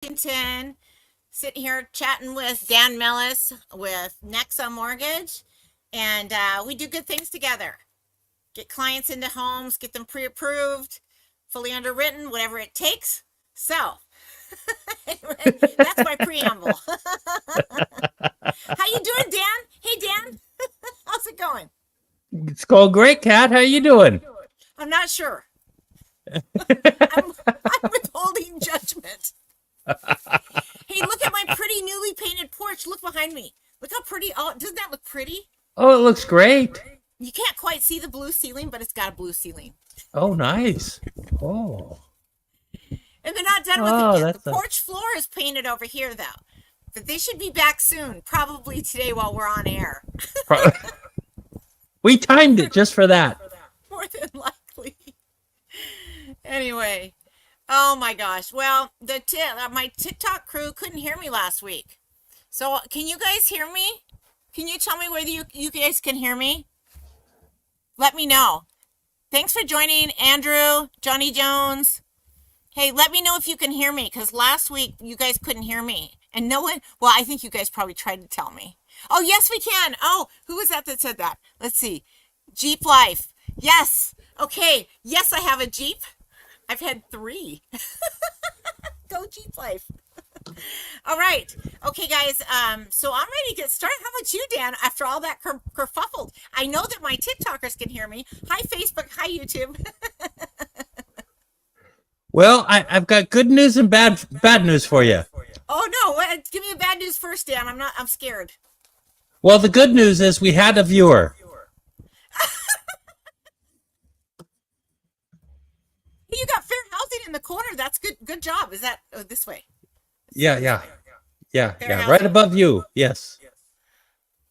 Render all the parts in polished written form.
Washington, sitting here chatting with Dan Mellis with Nexa Mortgage, and we do good things together. Get clients into homes, get them pre-approved, fully underwritten, whatever it takes. So, anyway, that's my preamble. How you doing, Dan? Hey, Dan. How's it going? It's going great, Kat. How you doing? I'm not sure. I'm withholding judgment. Hey, look at my pretty newly painted porch. Look behind me. Look how pretty. Oh, doesn't that look pretty? Oh, it looks great. You can't quite see the blue ceiling, but it's got a blue ceiling. Oh, nice. Oh. And they're not done with it yet. The porch floor is painted over here, though. But they should be back soon, probably today while we're on air. We timed it just for that. More than likely. Anyway. Oh my gosh. Well, my TikTok crew couldn't hear me last week. So can you guys hear me? Can you tell me whether you guys can hear me? Let me know. Thanks for joining, Andrew, Johnny Jones. Hey, let me know if you can hear me, because last week you guys couldn't hear me. And no one, well, I think you guys probably tried to tell me. Oh, yes, we can. Oh, who was that said that? Let's see. Jeep Life. Yes. Okay. Yes, I have a Jeep. I've had 3. Go Jeep Life. All right. Okay, guys. So I'm ready to get started. How about you, Dan? After all that kerfuffled, I know that my TikTokers can hear me. Hi, Facebook. Hi, YouTube. Well, I've got good news and bad news for you. Oh no! Give me the bad news first, Dan. I'm scared. Well, the good news is we had a viewer. You got fair housing in the corner. That's good. Good job. Is that this way? Yeah. Right above you. Yes.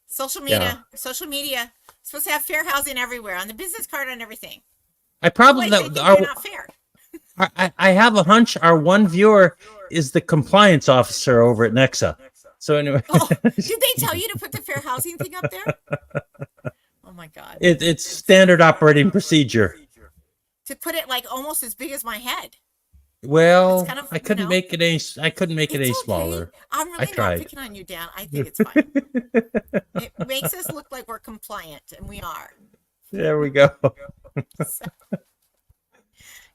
Social media. Yeah. Social media. Supposed to have fair housing everywhere on the business card and everything. I probably they're not fair. I have a hunch our one viewer is the compliance officer over at Nexa. So anyway. Oh, did they tell you to put the fair housing thing up there? Oh my God. It's standard operating procedure. To put it like almost as big as my head. Well, kind of, I couldn't make it any smaller. I'm really not picking on you, Dan. I think it's fine. It makes us look like we're compliant, and we are. There we go.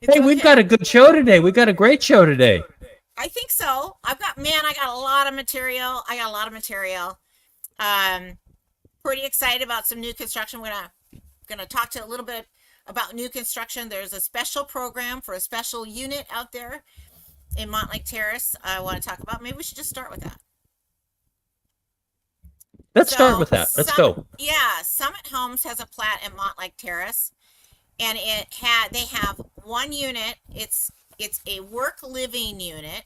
Hey, we've got a good show today. We got a great show today. I think so. I got a lot of material. Pretty excited about some new construction. We're gonna talk to a little bit about new construction. There's a special program for a special unit out there in Montlake Terrace. I want to talk about. Maybe we should just start with that. Let's start with that. Let's go. Yeah, Summit Homes has a plat at Montlake Terrace, and they have one unit. It's a work living unit.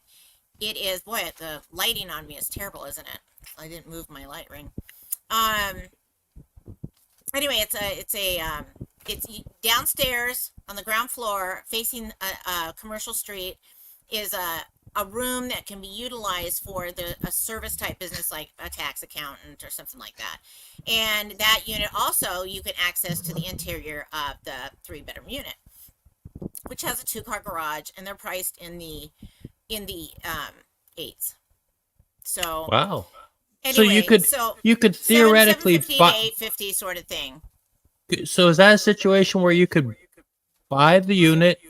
It is, boy, the lighting on me is terrible, isn't it? I didn't move my light ring. Anyway, it's downstairs on the ground floor facing a commercial street is a room that can be utilized for a service type business like a tax accountant or something like that. And that unit also you can access to the interior of the 3-bedroom unit, which has a 2-car garage, and they're priced in the 8s. So wow. Anyway, so you could theoretically buy 850 sort of thing. So is that a situation where you could buy the unit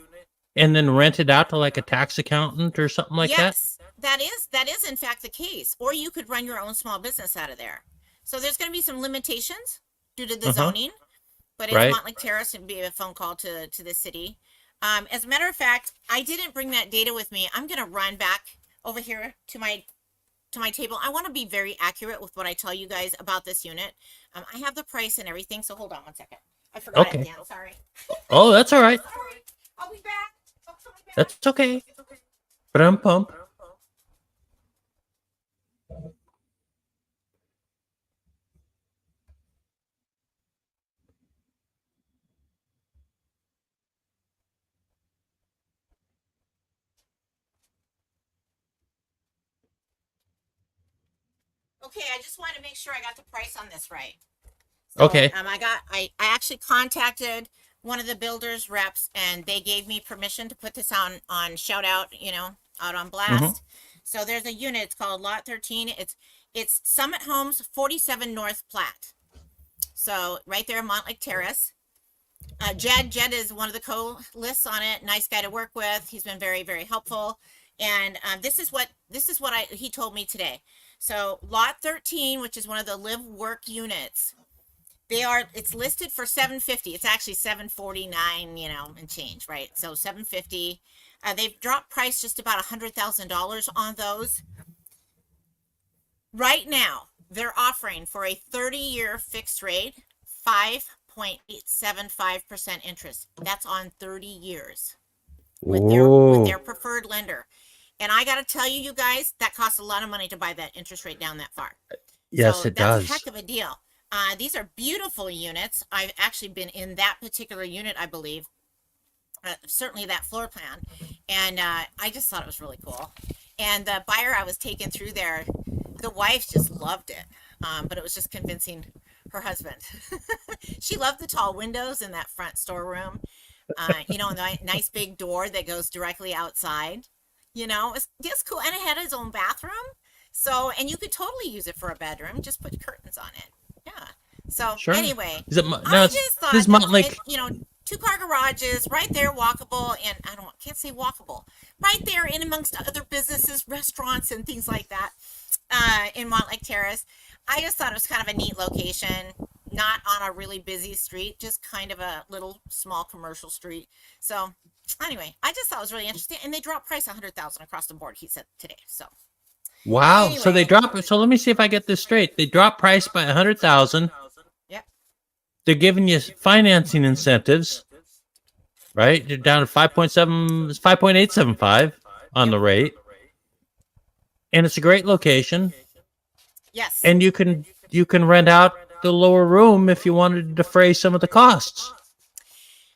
and then rent it out to like a tax accountant or something like that? Yes, that is in fact the case. Or you could run your own small business out of there. So there's going to be some limitations due to the zoning, but it's Montlake Terrace and be a phone call to the city. As a matter of fact, I didn't bring that data with me. I'm going to run back over here to my table. I want to be very accurate with what I tell you guys about this unit. I have the price and everything, so hold on one second. I forgot it, Dan. Sorry. Oh, that's all right. Sorry. I'll be back. That's okay. But I'm pumped. Okay, I just wanted to make sure I got the price on this right. So, okay. I actually contacted one of the builders reps, and they gave me permission to put this on shout out, out on blast. So there's a unit. It's called Lot 13. It's Summit Homes, 47 North Platte. So right there, Montlake Terrace. Jed is one of the co-lists on it. Nice guy to work with. He's been very, very helpful. And this is what he told me today. So Lot 13, which is one of the live work units, it's listed for $750. It's actually $749, and change, right? So $750. They've dropped price just about $100,000 on those. Right now, they're offering for a 30-year fixed rate 5.875% interest. That's on 30 years with their preferred lender. And I got to tell you, you guys, that costs a lot of money to buy that interest rate down that far. Yes, so it that's does. a heck of a deal. These are beautiful units. I've actually been in that particular unit, I believe. Certainly that floor plan. And I just thought it was really cool. And the buyer I was taking through there, the wife just loved it. But it was just convincing her husband. She loved the tall windows in that front storeroom. The nice big door that goes directly outside. It's just cool. And it had his own bathroom. So, and you could totally use it for a bedroom. Just put curtains on it. Yeah. So Sure. anyway, I just thought, two-car garages right there, walkable, and can't say walkable, right there in amongst other businesses, restaurants, and things like that, in Montlake Terrace. I just thought it was kind of a neat location, not on a really busy street, just kind of a little small commercial street. So anyway, I just thought it was really interesting, and they dropped price $100,000 across the board. He said today. So wow. anyway. So they drop. So let me see if I get this straight. They drop price by 100,000. Yep. They're giving you financing incentives, right? They're down to 5.875 on the rate, and it's a great location. Yes. And you can rent out the lower room if you wanted to defray some of the costs.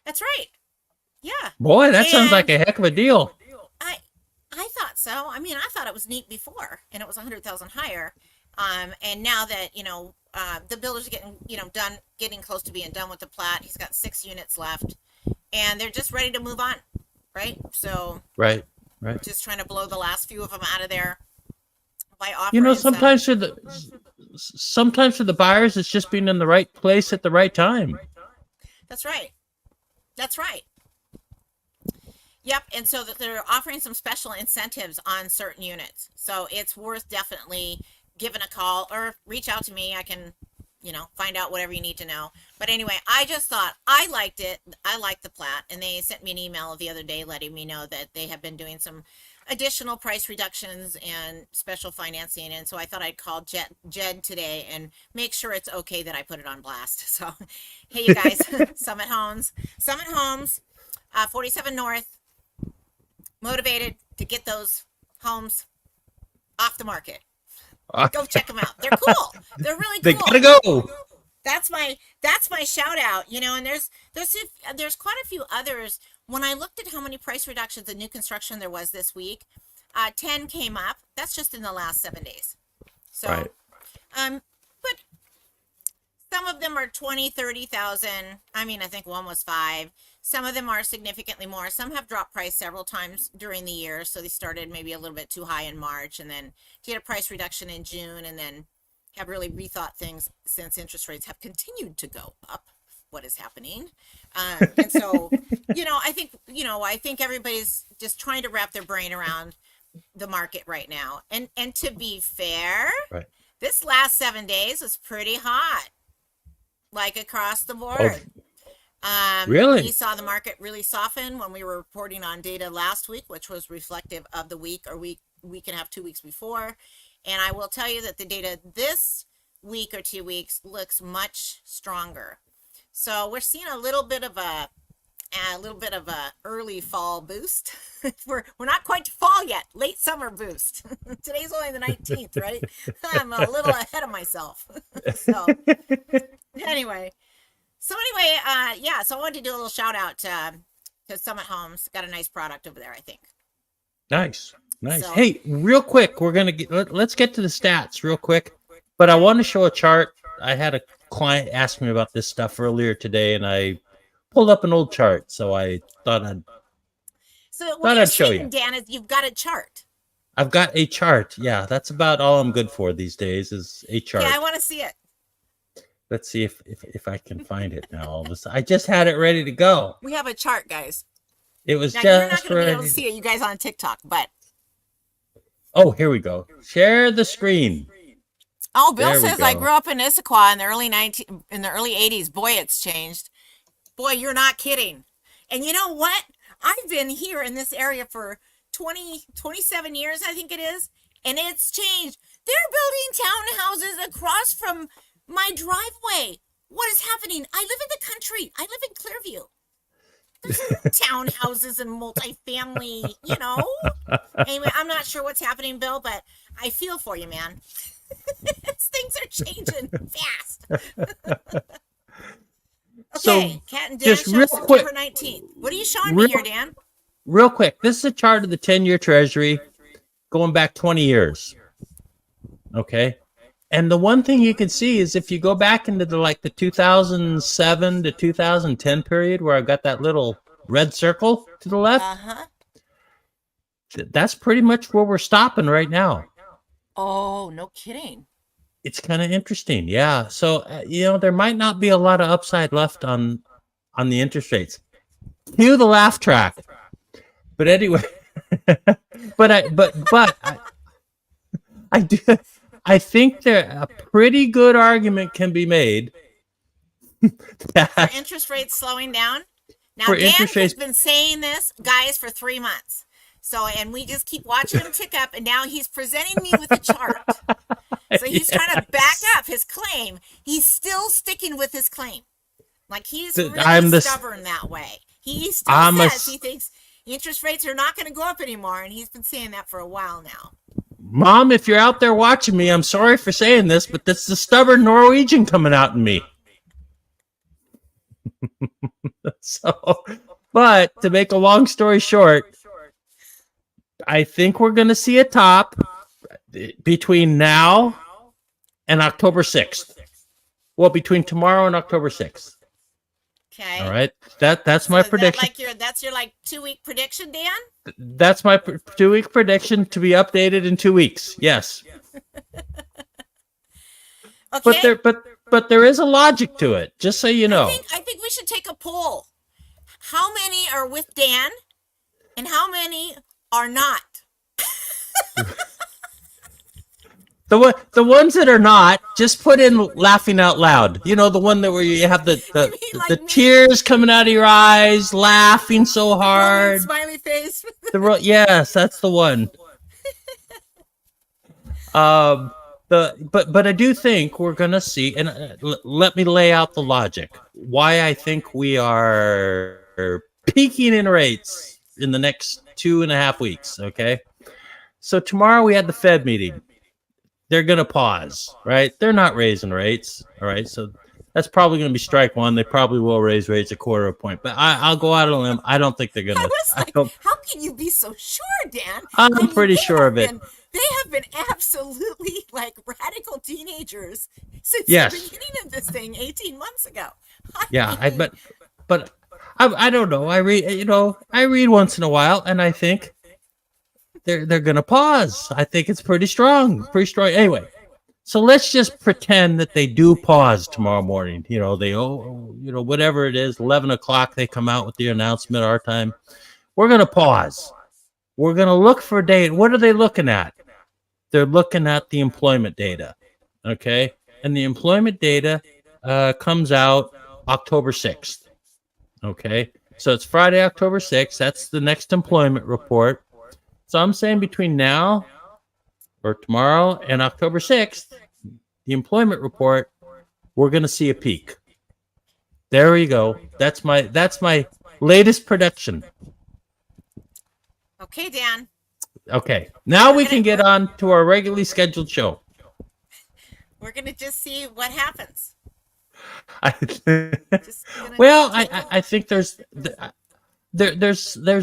That's right. Yeah. Boy, that sounds like a heck of a deal. I thought so. I mean, I thought it was neat before, and it was 100,000 higher. And now that the builders are getting close to being done with the plat. He's got 6 units left, and they're just ready to move on, right? So right. Just trying to blow the last few of them out of there by offering. Sometimes for the buyers, it's just being in the right place at the right time. That's right. Yep, and so that they're offering some special incentives on certain units. So it's worth definitely giving a call or reach out to me. I can, find out whatever you need to know. But anyway, I just thought I liked it. I liked the plat, and they sent me an email the other day letting me know that they have been doing some additional price reductions and special financing. And so I thought I'd call Jed today and make sure it's okay that I put it on blast. So, hey, you guys, Summit Homes, 47 North. Motivated to get those homes off the market. Go check them out. They're cool. They're really cool. They gotta go. That's my shout out. And there's quite a few others. When I looked at how many price reductions in new construction there was this week, 10 came up. That's just in the last 7 days. So, right. But some of them are 20, 30,000. I mean, I think one was 5. Some of them are significantly more. Some have dropped price several times during the year. So they started maybe a little bit too high in March and then get a price reduction in June and then have really rethought things since interest rates have continued to go up. What is happening? And so, I think everybody's just trying to wrap their brain around the market right now. And to be fair, right. This last 7 days was pretty hot, like across the board. Really? We saw the market really soften when we were reporting on data last week, which was reflective of the week and a half, 2 weeks before. And I will tell you that the data this week or 2 weeks looks much stronger. So we're seeing a little bit of a early fall boost. we're not quite to fall yet. Late summer boost. Today's only the 19th, right? I'm a little ahead of myself. So anyway. So I wanted to do a little shout out to Summit Homes. Got a nice product over there, I think. Nice. So, hey, real quick, let's get to the stats real quick. But I want to show a chart. I had a client ask me about this stuff earlier today, and I pulled up an old chart. So I thought I'd show you. Dan, is you've got a chart. I've got a chart. Yeah, that's about all I'm good for these days is a Okay, I chart. want to see it. Let's see if I can find it now. All of a sudden. I just had it ready to go. We have a chart, guys. It was Now you're not just going to be able to ready. see it, you guys on TikTok, but Oh, here we go. Share the screen. oh, Bill There we says I go. grew up in Issaquah in the early 80s. Boy, it's changed. Boy, you're not kidding. And you know what? I've been here in this area for 27 years, I think it is, and it's changed. They're building townhouses across from my driveway. What is happening? I live in the country. I live in Clearview. There's no townhouses and multifamily, Anyway, I'm not sure what's happening, Bill, but I feel for you, man. Things are changing fast. So Okay, Cat and Dan just show real September quick, 19th. What are you showing me here, Dan? real quick. This is a chart of the 10-year Treasury going back 20 years. Okay. And the one thing you can see is if you go back into the 2007 to 2010 period where I've got that little red circle to the left, Uh-huh. that's pretty much where we're stopping right now. Oh, no kidding. It's kind of interesting. Yeah. So, there might not be a lot of upside left on the interest rates. Cue the laugh track. But anyway, I do. I think there a pretty good argument can be made For interest rates slowing down. Now, Dan has been saying this, guys, for 3 months. So, and we just keep watching him tick up, and now he's presenting me with a chart. So he's trying to back up his claim. He's still sticking with his claim. Like he's really stubborn that way. He still says he thinks interest rates are not going to go up anymore, and he's been saying that for a while now. Mom, if you're out there watching me, I'm sorry for saying this, but that's the stubborn Norwegian coming out in me. But to make a long story short, I think we're going to see a top between now and October 6th. Well, between tomorrow and October 6th. Okay. All right. That's my prediction. That's your 2-week prediction, Dan? That's my 2-week prediction to be updated in 2 weeks. Yes. Okay. But there is a logic to it, just so you know. I think we should take a poll. How many are with Dan and how many are not? The ones that are not, just put in laughing out loud. The one that where you have the tears coming out of your eyes, laughing so hard. Smiley face. Yes, that's the one. But I do think we're gonna see, and let me lay out the logic why I think we are peaking in rates in the next 2.5 weeks. Okay, so tomorrow we had the Fed meeting. They're going to pause, right? They're not raising rates, all right? So that's probably going to be strike one. They probably will raise rates 1/4 point, but I'll go out on a limb. I don't think they're going to. How can you be so sure, Dan? I'm pretty sure of it. They have been absolutely radical teenagers since the beginning of this thing 18 months ago. But I don't know. I read once in a while, and I think they're gonna pause. I think it's pretty strong. Anyway, so let's just pretend that they do pause tomorrow morning. Whatever it is, 11 o'clock they come out with the announcement our time. We're gonna pause. We're gonna look for data. What are they looking at? They're looking at the employment data. Okay, and the employment data comes out October 6th. Okay, so it's Friday, October 6th. That's the next employment report. So I'm saying between now or tomorrow and October 6th, the employment report, we're going to see a peak. There we go. That's my latest prediction. Okay, Dan. Okay. Now we can get on to our regularly scheduled show. We're going to just see what happens. I think there's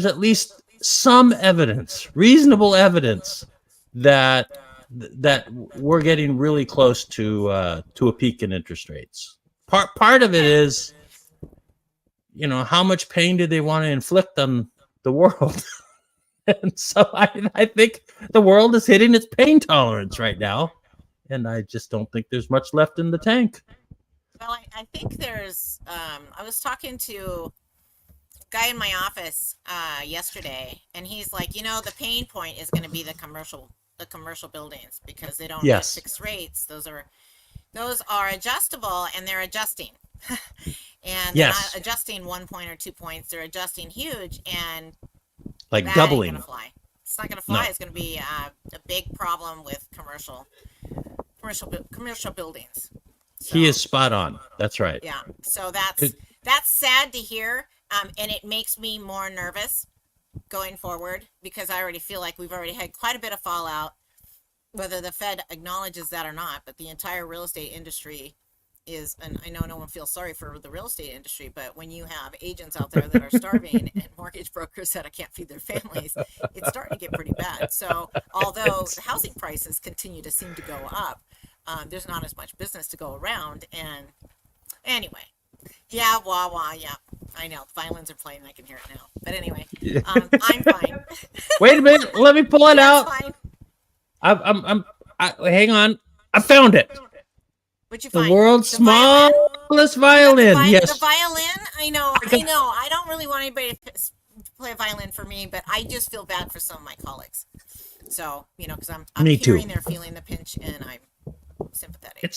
at least some evidence, reasonable evidence, that we're getting really close to a peak in interest rates. Part of it is, how much pain do they want to inflict on the world? And so I think the world is hitting its pain tolerance right now. And I just don't think there's much left in the tank. Well, I think there's. I was talking to a guy in my office yesterday, and he's like, the pain point is going to be the commercial buildings because they don't get Yes. fixed rates. Those are adjustable, and they're adjusting. And they're not Yes. adjusting 1 point or 2 points. They're adjusting huge, and Like that ain't gonna doubling. fly. It's not gonna fly. No. It's gonna be a big problem with commercial buildings. He So is spot on. That's right. yeah, so that's 'Cause- that's sad to hear, and it makes me more nervous going forward because I already feel like we've already had quite a bit of fallout, whether the Fed acknowledges that or not. But the entire real estate industry is, and I know no one feels sorry for the real estate industry, but when you have agents out there that are starving and mortgage brokers that can't feed their families, it's starting to get pretty bad. So although the housing prices continue to seem to go up, there's not as much business to go around. And anyway, yeah, wah wah, yeah, I know violins are playing. I can hear it now. But anyway, I'm fine. Wait a minute. Let me pull it That's out. fine. Hang on. I found it. What'd you The find? world's The violin? smallest violin. The Yes. violin? I know. I don't really want anybody to play a violin for me, but I just feel bad for some of my colleagues. So, because I'm Me too. hearing they're feeling the pinch, and I'm sympathetic.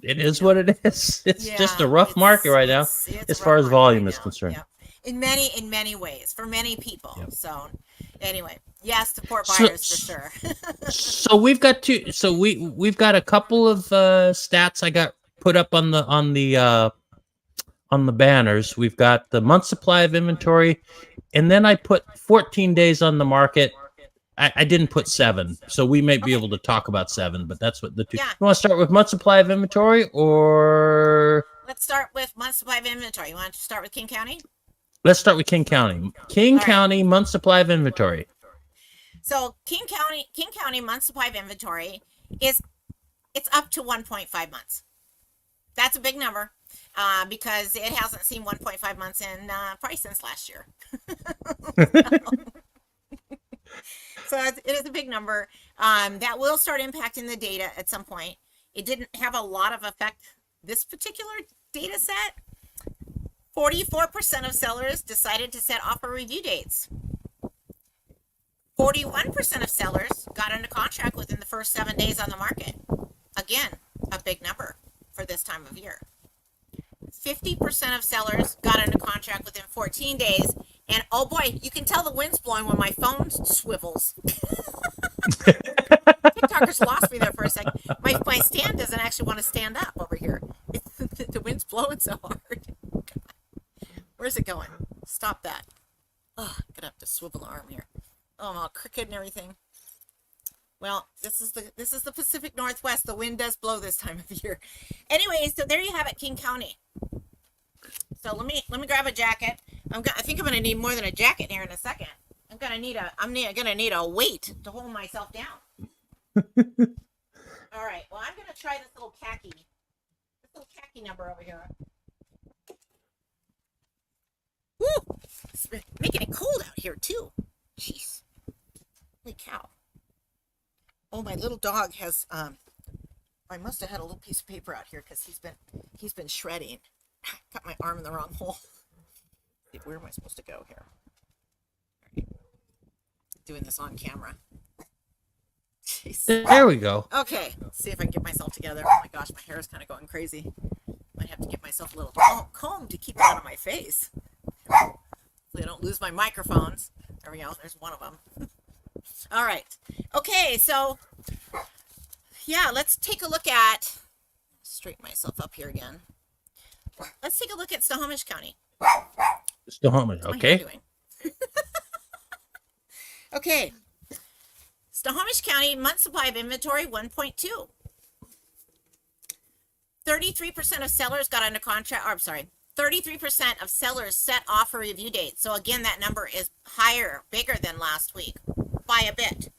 It is what it is. It's just a Yeah, rough market right now, it's as a far rough as market volume right is now. concerned. Yep. In many ways, for many people. Yep. So, anyway, yes, support So, buyers for sure. so we've got two. So we've got a couple of stats I got put up on the banners. We've got the month supply of inventory, and then I put 14 days on the market. I didn't put 7, so we may be Okay. able to talk about 7, but that's what the two. Yeah. You want to start with month supply of inventory, or Let's start with month supply of inventory. You want to start with King County? let's start with King County. King All right. County month supply of inventory. So King County month supply of inventory it's up to 1.5 months. That's a big number because it hasn't seen 1.5 months in price since last year. So it is a big number. That will start impacting the data at some point. It didn't have a lot of effect this particular data set. 44% of sellers decided to set offer review dates. 41% of sellers got under contract within the first 7 days on the market. Again, a big number for this time of year. 50% of sellers got under contract within 14 days. And oh boy, you can tell the wind's blowing when my phone swivels. TikTokers lost me there for a second. My stand doesn't actually want to stand up over here. The wind's blowing so hard. Where's it going? Stop that. Oh, I'm gonna have to swivel the arm here. Oh, I'm all crooked and everything. Well, this is the Pacific Northwest. The wind does blow this time of year. Anyway, so there you have it, King County. So let me grab a jacket. I think I'm gonna need more than a jacket here in a second. I'm gonna need a weight to hold myself down. All right. Well, I'm gonna try this little khaki number over here. Woo! It's making it cold out here too. Jeez. Holy cow. Oh, my little dog has I must have had a little piece of paper out here because he's been shredding. Got my arm in the wrong hole. Where am I supposed to go here? All right. Doing this on camera. Jeez. There we go. Okay, let's see if I can get myself together. Oh my gosh, my hair is kind of going crazy. Might have to get myself a little comb to keep it out of my face. Hopefully I don't lose my microphones. There we go. There's one of them. All right. Okay, so yeah, let's take a look at. Straighten myself up here again. Let's take a look at Snohomish County. Snohomish, What's my okay. hair doing? Okay. Snohomish County month supply of inventory 1.2. 33% of sellers got under contract, or I'm sorry, 33% of sellers set offer review dates. So again, that number is higher, bigger than last week by a bit.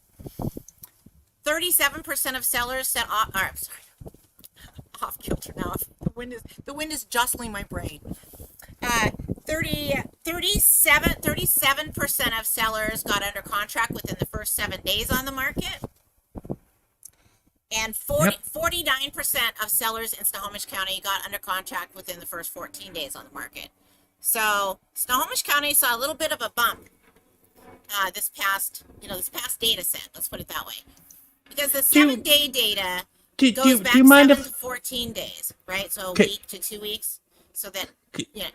37% of sellers set off, or I'm sorry, off kilter now. The wind is jostling my brain. 37% 37% of sellers got under contract within the first 7 days on the market. And 49% of sellers in Snohomish County got under contract within the first 14 days on the market. So Snohomish County saw a little bit of a bump this past data set. Let's put it that way, because the 7-day data goes back 7 to 14 days, right? So a week to 2 weeks. So that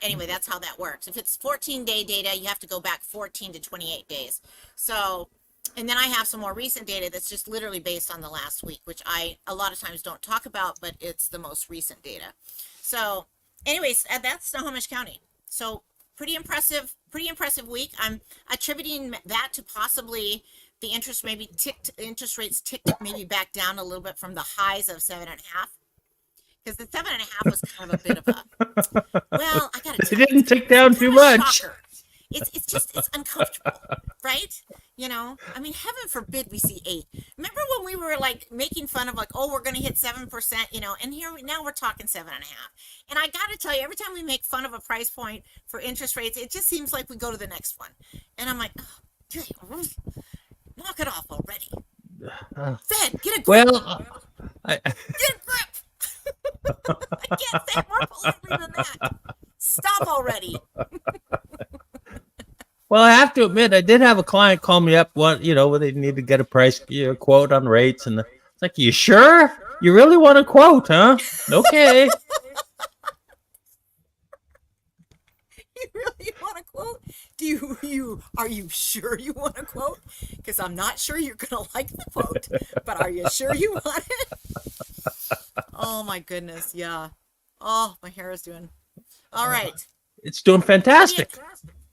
anyway, that's how that works. If it's 14-day data, you have to go back 14 to 28 days. So, and then I have some more recent data that's just literally based on the last week, which I a lot of times don't talk about, but it's the most recent data. So, anyways, that's Snohomish County. So pretty impressive week. I'm attributing that to possibly the interest rates ticked maybe back down a little bit from the highs of 7.5. Because the 7.5 was kind of a bit of a, well, I gotta tell you, it didn't tick down too much. It's uncomfortable, right? You know, I mean, heaven forbid we see 8. Remember when we were like making fun of like, oh, we're going to hit 7%, you know, and now we're talking 7.5. And I got to tell you, every time we make fun of a price point for interest rates, it just seems like we go to the next one. And I'm like, oh, knock it off already. Fed, get a grip. Well, get a grip. I can't say more politely than that. Stop already. Well, I have to admit, I did have a client call me up. When they need to get a price quote on rates, and it's like, you sure? You really want a quote, huh? Okay. You really want a quote? Are you sure you want a quote? Because I'm not sure you're gonna like the quote, but are you sure you want it? Oh my goodness, yeah. Oh, my hair is doing all right. It's doing fantastic.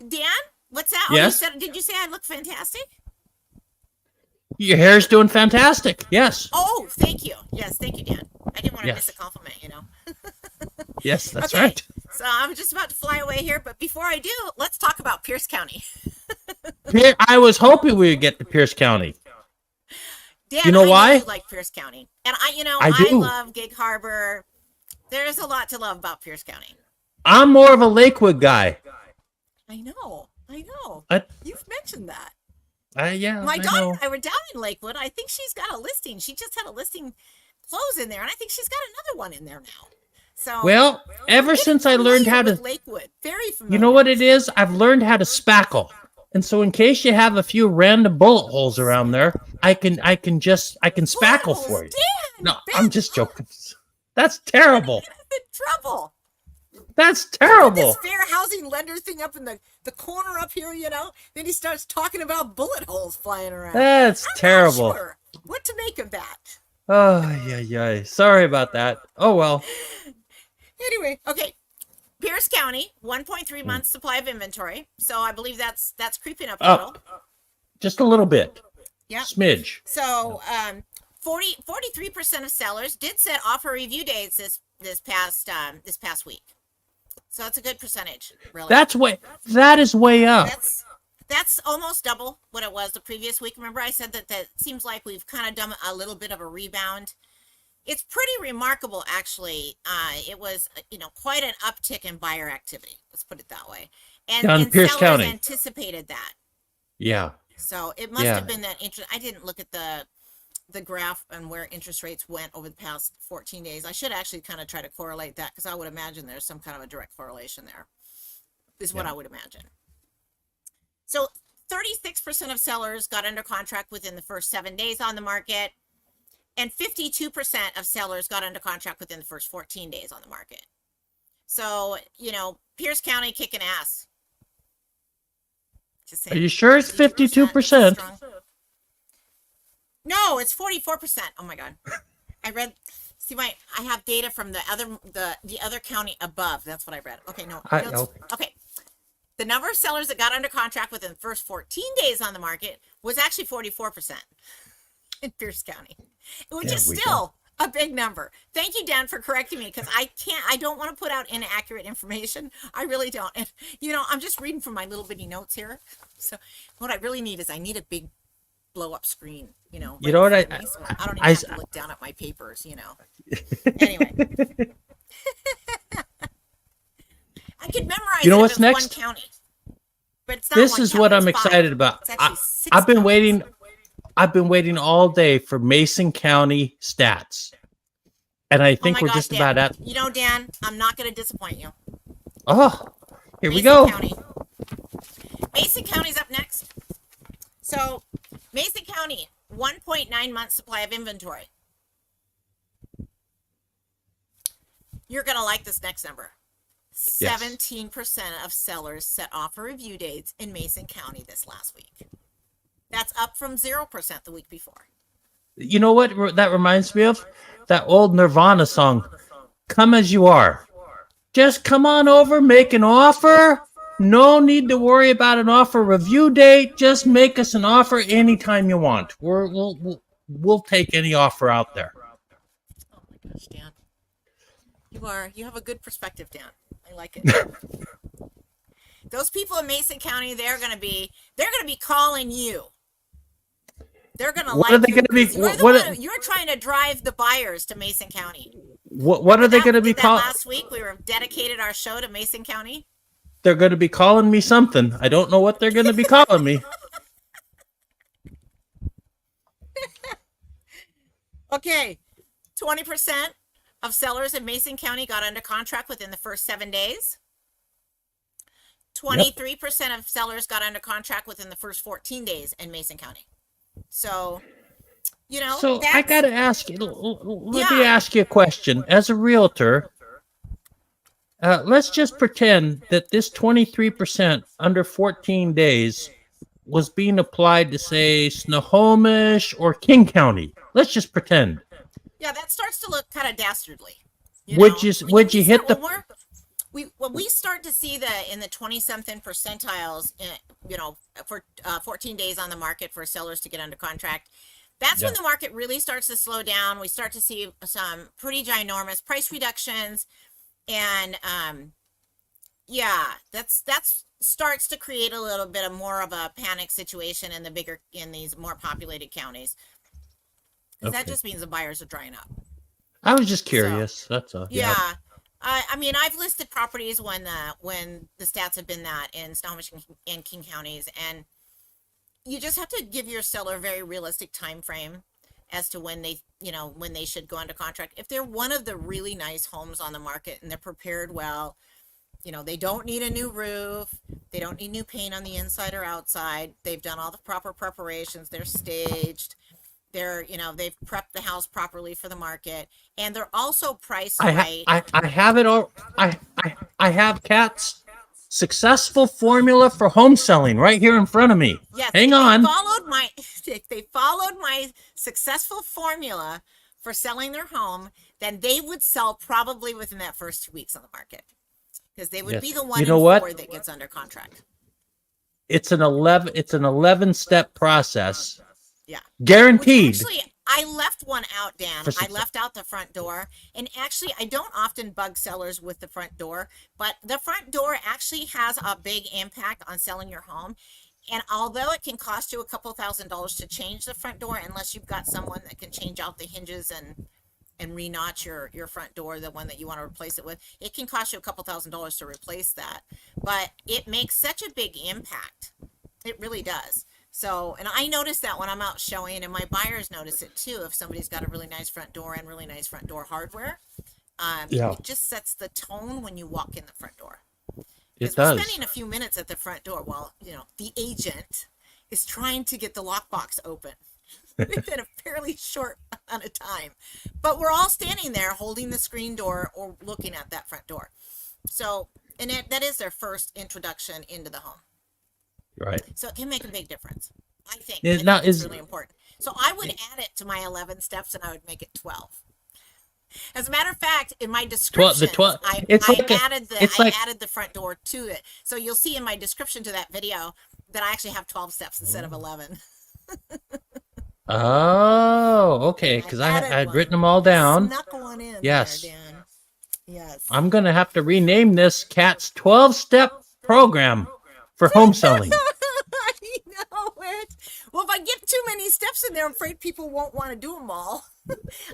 Dan, what's that? Yes. Oh, did you say I look fantastic? Your hair's doing fantastic. Yes. Oh, thank you. Yes, thank you, Dan. I didn't want to miss a compliment, you know. Yes, that's right. So I'm just about to fly away here, but before I do, let's talk about Pierce County. I was hoping we would get to Pierce County. Dan, you know why? I like Pierce County, and I love Gig Harbor. There's a lot to love about Pierce County. I'm more of a Lakewood guy. I know. You've mentioned that. Yeah. My daughter and I were down in Lakewood. I think she's got a listing. She just had a listing close in there, and I think she's got another one in there now. So well, ever since I learned how to Lakewood, very familiar. You know what it is? I've learned how to spackle. And so in case you have a few random bullet holes around there, I can spackle for you. Dan, no, I'm just joking. That's terrible. In trouble. That's terrible. This fair housing lender thing up in the corner up here, you know. Then he starts talking about bullet holes flying around. That's terrible. Not sure what to make of that. Oh, yeah. Sorry about that. Oh, well. Anyway, okay. Pierce County, 1.3 months supply of inventory. So I believe that's creeping up a little. Just a little bit. Yeah. Smidge. So 43% of sellers did set offer review dates this past week. So it's a good percentage, really. That is way up. That's almost double what it was the previous week. Remember I said that seems like we've kind of done a little bit of a rebound. It's pretty remarkable, actually. It was, quite an uptick in buyer activity. Let's put it that way. And Pierce sellers County anticipated that. Yeah. So it must have been that interest. I didn't look at the graph and where interest rates went over the past 14 days. I should actually kind of try to correlate that, because I would imagine there's some kind of a direct correlation there. Is what I would imagine. So 36% of sellers got under contract within the first 7 days on the market. And 52% of sellers got under contract within the first 14 days on the market. So, Pierce County kicking ass. Just saying. Are you sure it's 52%? No, it's 44%. Oh my God. I have data from the other county above. That's what I read. Okay, no. Okay. The number of sellers that got under contract within the first 14 days on the market was actually 44% in Pierce County, which is still a big number. Thank you, Dan, for correcting me, because I don't want to put out inaccurate information. I really don't. And, I'm just reading from my little bitty notes here. So what I really need is I need a big blow up screen, You know what? I don't even have to look down at my papers, Anyway. I could memorize You know it if what's it was one next? county. But it's not This one is county, what I'm it's five. excited about. It's actually six I've been counties. waiting. I've been waiting all day for Mason County stats, and I Oh think my we're gosh, just Dan. about at. You know, Dan, I'm not going to disappoint you. Oh, here we Mason go. County. Mason County's up next. So, Mason County, 1.9 months supply of inventory. You're going to like this next number. Yes. 17% of sellers set offer review dates in Mason County this last week. That's up from 0% the week before. You know what that reminds me of? That old Nirvana song, "Come as You Are." Just come on over, make an offer. No need to worry about an offer review date. Just make us an offer anytime you want. We'll take any offer out there. Oh my gosh, Dan. You have a good perspective, Dan. I like it. Those people in Mason County, they're gonna be calling you. They're gonna What like are they you. going to be? 'Cause you're trying to drive the buyers to Mason County. What are they going to be Did that called? last week? We were dedicated our show to Mason County. They're going to be calling me something. I don't know what they're going to be calling me. Okay, 20% of sellers in Mason County got under contract within the first 7 days. 23% of sellers got under contract within the first 14 days in Mason County. So, you know, So I that's, got to ask you. Let me ask you a question. As a realtor, let's just pretend that this 23% under 14 days was being applied to, say, Snohomish or King County. Let's just pretend. yeah, that starts to look kind of dastardly. Would you hit the? When we start to see in the 20-something percentiles, for 14 days on the market for sellers to get under contract, that's when the market really starts to slow down. We start to see some pretty ginormous price reductions, and that's starts to create a little bit of more of a panic situation in these more populated counties. Because that just means the buyers are drying up. I was just curious. That's all. Yeah. I mean, I've listed properties when the stats have been that in Snohomish and King counties, and you just have to give your seller a very realistic time frame as to when they should go under contract. If they're one of the really nice homes on the market and they're prepared well, they don't need a new roof, they don't need new paint on the inside or outside, they've done all the proper preparations, they're staged. They've prepped the house properly for the market, and they're also priced right. I have it all. I have Kat's successful formula for home selling right here in front of me. Yes, hang on. If they followed my successful formula for selling their home, then they would sell probably within that first 2 weeks on the market, because they would be the one in four that gets under contract. It's an 11-step process. Yeah. Guaranteed. Actually, I left one out, Dan. I left out the front door. And actually, I don't often bug sellers with the front door, but the front door actually has a big impact on selling your home. And although it can cost you a couple $1,000s to change the front door, unless you've got someone that can change out the hinges and re-notch your front door, the one that you want to replace it with, it can cost you a couple $1,000s to replace that. But it makes such a big impact. It really does. So, and I notice that when I'm out showing, and my buyers notice it too. If somebody's got a really nice front door and really nice front door hardware, it just sets the tone when you walk in the front door. It does. We're spending a few minutes at the front door while, the agent is trying to get the lockbox open within a fairly short amount of time. But we're all standing there holding the screen door or looking at that front door. So, and that is their first introduction into the home. Right. So it can make a big difference. I think it's really important. So I would add it to my 11 steps, and I would make it 12. As a matter of fact, in my description, I added the front door to it. So you'll see in my description to that video that I actually have 12 steps instead of 11. Oh, okay. Because I'd written them all down. Snuck one in. Yes. There, Dan. Yes. I'm gonna have to rename this Kat's 12-step program for home selling. I know it. Well, if I get too many steps in there, I'm afraid people won't want to do them all.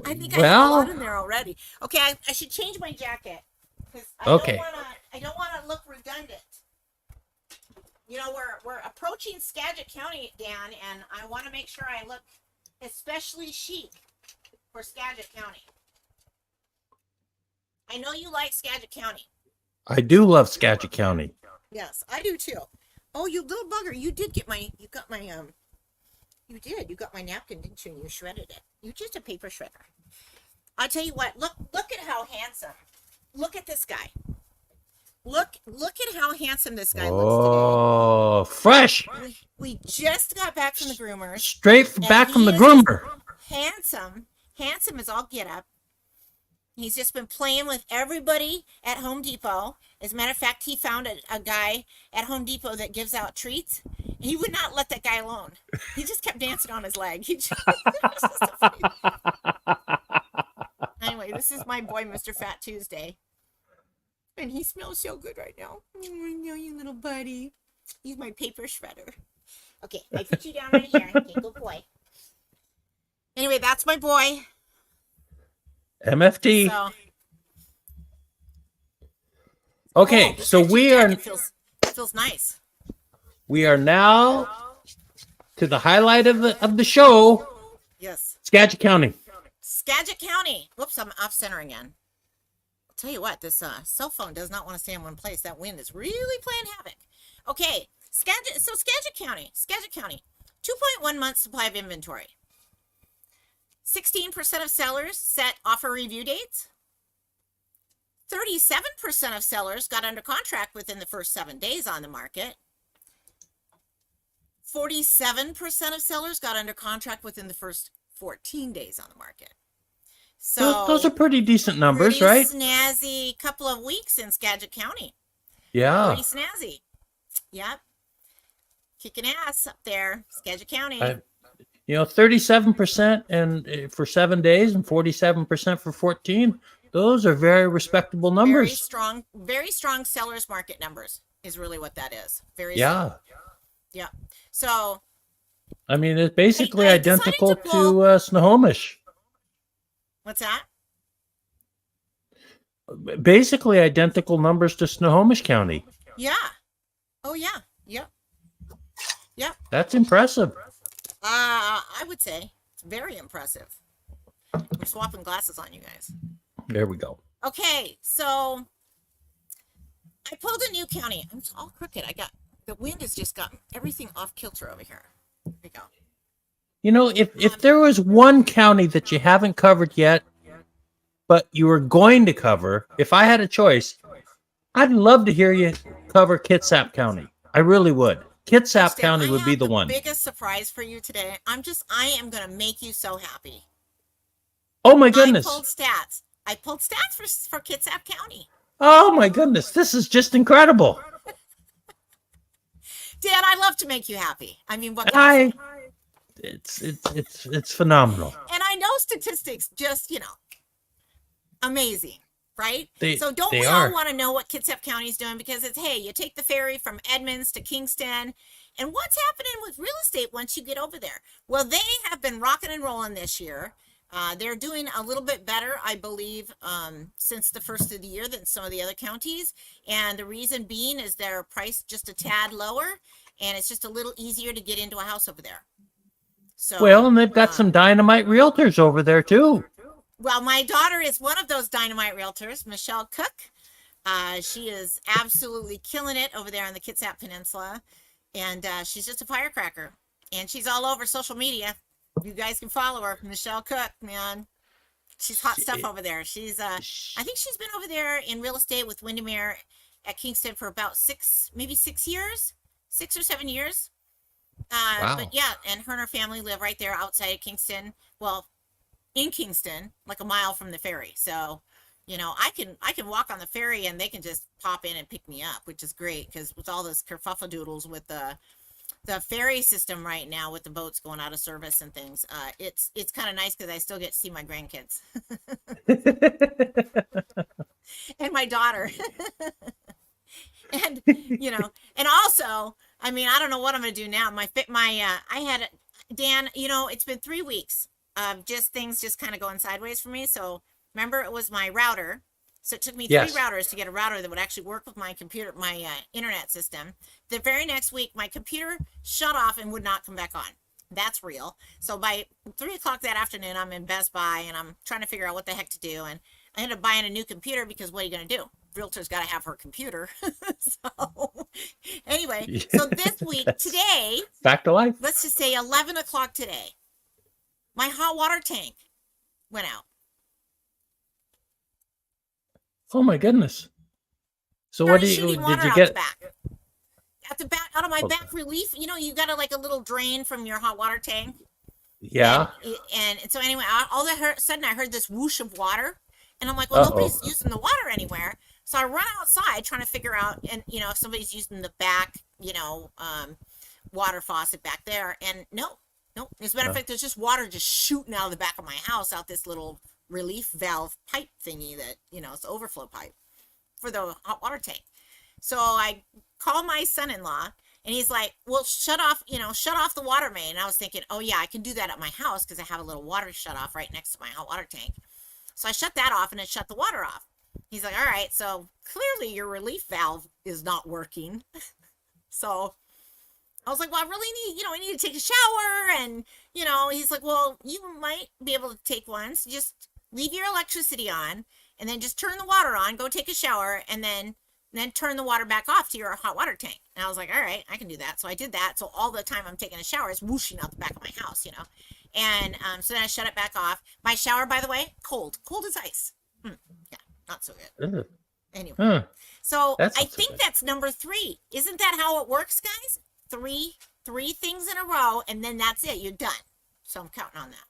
I think I have a lot in there already. Okay, I should change my jacket. Okay. I don't want to look redundant. You know, we're approaching Skagit County, Dan, and I want to make sure I look especially chic for Skagit County. I know you like Skagit County. I do love Skagit County. Yes, I do too. Oh, you little bugger! You got my napkin, didn't you? You shredded it. You're just a paper shredder. I'll tell you what. Look at how handsome. Look at this guy. Look at how handsome this guy looks today. Oh, fresh. We just got back from the groomers. Straight back from the groomer. Handsome as all get up. He's just been playing with everybody at Home Depot. As a matter of fact, he found a guy at Home Depot that gives out treats. He would not let that guy alone. He just kept dancing on his leg. Anyway, this is my boy, Mr. Fat Tuesday. And he smells so good right now. Oh, I know you, little buddy. He's my paper shredder. Okay, I put you down right here. Okay, good boy. Anyway, that's my boy. MFT. So, okay, so we are. It feels nice. We are now to the highlight of the show. Yes. Skagit County. Skagit County. Whoops, I'm off center again. I'll tell you what, this cell phone does not want to stay in one place. That wind is really playing havoc. Okay, Skagit County. 2.1 months supply of inventory. 16% of sellers set offer review dates. 37% of sellers got under contract within the first 7 days on the market. 47% of sellers got under contract within the first 14 days on the market. So those are pretty decent numbers, right? Snazzy couple of weeks in Skagit County. Yeah. Pretty snazzy. Yep. Kicking ass up there, Skagit County. 37% and for 7 days and 47% for 14. Those are very respectable numbers. Very strong sellers market numbers is really what that is. Very strong. Yeah. So I mean, it's basically identical to Snohomish. What's that? Basically identical numbers to Snohomish County. Yeah. Oh yeah. Yep. Yep. That's impressive. I would say it's very impressive. We're swapping glasses on you guys. There we go. Okay, so I pulled a new county. I'm all crooked. The wind has just got everything off kilter over here. There we go. You know, if there was one county that you haven't covered yet, but you were going to cover, if I had a choice, I'd love to hear you cover Kitsap County. I really would. Kitsap County would be the one. Biggest surprise for you today. I am going to make you so happy. Oh my goodness. I pulled stats for Kitsap County. Oh my goodness. This is just incredible. Dan, I love to make you happy. I mean, what can I say? It's phenomenal. And I know statistics just, amazing, right? So don't we all want to know what Kitsap County is doing? Because it's, hey, you take the ferry from Edmonds to Kingston, and what's happening with real estate once you get over there? Well, they have been rocking and rolling this year. They're doing a little bit better, I believe, since the first of the year than some of the other counties. And the reason being is they're priced just a tad lower, and it's just a little easier to get into a house over there. So, well, and they've got some dynamite realtors over there, too. Well, my daughter is one of those dynamite realtors, Michelle Cook. She is absolutely killing it over there on the Kitsap Peninsula. And she's just a firecracker. And she's all over social media. You guys can follow her, Michelle Cook, man. She's hot stuff over there. She's, I think she's been over there in real estate with Windermere at Kingston for about 6 years, 6 or 7 years. Wow. But yeah, and her family live right there outside of Kingston. Well, in Kingston, like a mile from the ferry. So, I can walk on the ferry and they can just pop in and pick me up, which is great because with all this kerfuffledoodles with the ferry system right now with the boats going out of service and things, it's kind of nice because I still get to see my grandkids and my daughter. And and also, I mean, I don't know what I'm gonna do now. Dan, it's been 3 weeks of just things just kind of going sideways for me. So remember, it was my router So it took me three Yes. routers to get a router that would actually work with my computer, my internet system. The very next week, my computer shut off and would not come back on. That's real. So by 3 o'clock that afternoon, I'm in Best Buy and I'm trying to figure out what the heck to do. And I ended up buying a new computer because what are you going to do? Realtor's got to have her computer. So anyway, so this week, That's today, back to life. let's just say 11 o'clock today, my hot water tank went out. Oh my goodness. So what Started do you shooting water did you out get? the back. At the back, out of my Okay. back relief, you got like a little drain from your hot water tank. Yeah. And so anyway, all of a sudden I heard this whoosh of water, and I'm like, well, Uh-oh. nobody's using the water anywhere. So I run outside trying to figure out, and if somebody's using the back, water faucet back there, and no. As a matter of fact, there's just water just shooting out of the back of my house out this little relief valve pipe thingy that it's the overflow pipe for the hot water tank. So I call my son-in-law, and he's like, well, shut off the water main. And I was thinking, oh yeah, I can do that at my house because I have a little water shut off right next to my hot water tank. So I shut that off and it shut the water off. He's like, all right, so clearly your relief valve is not working. So I was like, well, I really need, I need to take a shower. And, he's like, well, you might be able to take one. So just leave your electricity on and then just turn the water on, go take a shower, and then turn the water back off to your hot water tank. And I was like, all right, I can do that. So I did that. So all the time I'm taking a shower, it's whooshing out the back of my house, And so then I shut it back off. My shower, by the way, cold as ice. Yeah, not so good. Ugh. Anyway, so That's I not so think good. that's number 3. Isn't that how it works, guys? Three things in a row, and then that's it. You're done. So I'm counting on that.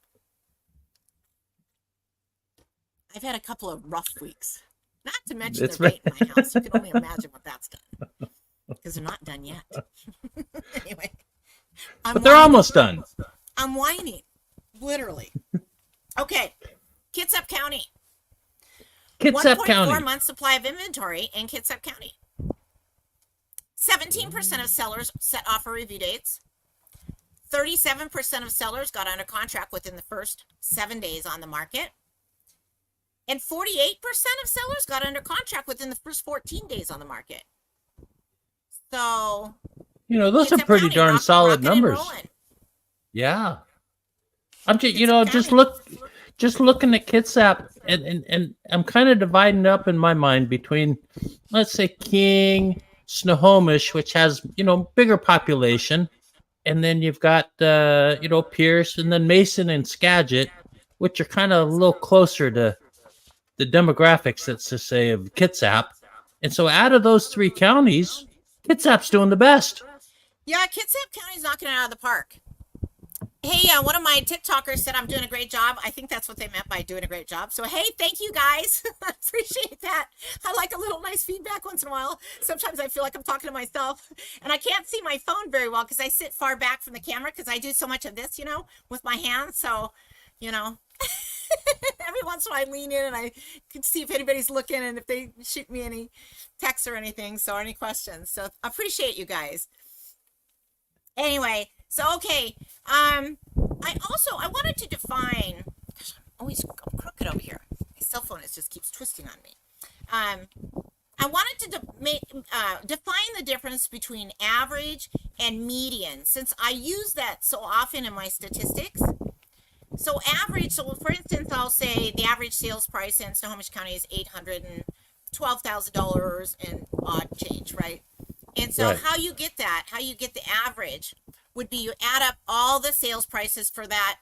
I've had a couple of rough weeks. Not to mention It's the rate in my house. You can only imagine what that's done. Because they're not done yet. Anyway. But they're almost done. I'm whining. Literally. Okay. Kitsap County. Kitsap 1.4 County. months supply of inventory in Kitsap County. 17% of sellers set offer review dates. 37% of sellers got under contract within the first 7 days on the market. And 48% of sellers got under contract within the first 14 days on the market. So, Those are Kitsap pretty County, darn solid rocking and numbers. rolling. Yeah. I'm just, Kitsap County. just looking at Kitsap, and I'm kind of dividing up in my mind between, let's say, King, Snohomish, which has, bigger population, and then you've got, Pierce, and then Mason and Skagit, which are kind of a little closer to the demographics, let's just say, of Kitsap. And so out of those 3 counties, Kitsap's doing the best. Yeah, Kitsap County's knocking it out of the park. Hey, one of my TikTokers said I'm doing a great job. I think that's what they meant by doing a great job. So, hey, thank you guys. I appreciate that. I like a little nice feedback once in a while. Sometimes I feel like I'm talking to myself. And I can't see my phone very well because I sit far back from the camera because I do so much of this, with my hands. So, every once in a while I lean in and I can see if anybody's looking and if they shoot me any texts or anything. So, any questions. So, I appreciate you guys. Anyway, so okay, I wanted to define. Gosh, I'm crooked over here. My cell phone just keeps twisting on me. I wanted to define the difference between average and median, since I use that so often in my statistics. So average. So for instance, I'll say the average sales price in Snohomish County is $812,000 and odd change, right? And so Right. how you get the average would be you add up all the sales prices for that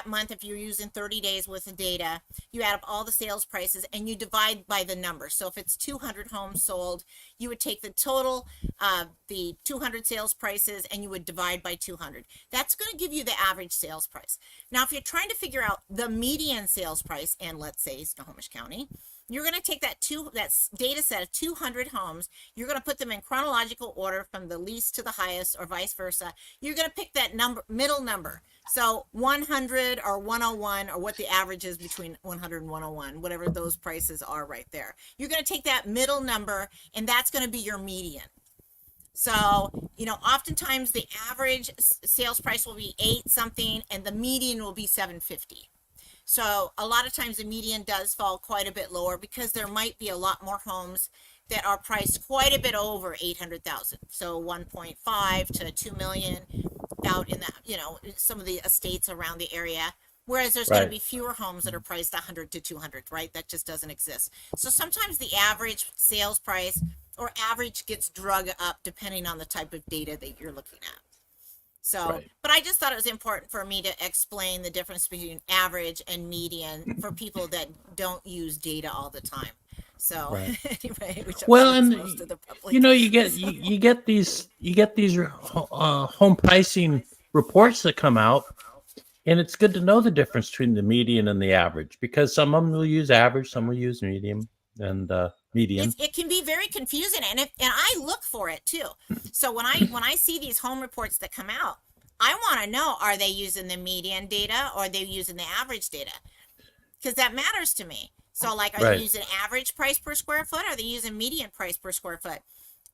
month. If you're using 30 days worth of data, you add up all the sales prices and you divide by the number. So if it's 200 homes sold, you would take the total, the 200 sales prices, and you would divide by 200. That's going to give you the average sales price. Now, if you're trying to figure out the median sales price in, let's say, Snohomish County, you're going to take that data set of 200 homes. You're going to put them in chronological order from the least to the highest, or vice versa. You're going to pick that middle number. So 100 or 101, or what the average is between 100 and 101, whatever those prices are right there. You're going to take that middle number, and that's going to be your median. So, oftentimes the average sales price will be 8 something, and the median will be 750. So a lot of times the median does fall quite a bit lower because there might be a lot more homes that are priced quite a bit over 800,000. So 1.5 to 2 million out in that, some of the estates around the area. Whereas there's going to Right. be fewer homes that are priced 100 to 200, right? That just doesn't exist. So sometimes the average sales price or average gets drug up depending on the type of data that you're looking at. So, Right. but I just thought it was important for me to explain the difference between average and median for people that don't use data all the time. So, Right. anyway, which I'm Well, sure is and most of the you public. know, you get So, you get these home pricing reports that come out, and it's good to know the difference between the median and the average because some of them will use average, some will use medium and median. it can be very confusing, and I look for it too. So when I see these home reports that come out, I want to know, are they using the median data or are they using the average data? Because that matters to me. So like, are they Right. using average price per square foot? Or are they using median price per square foot?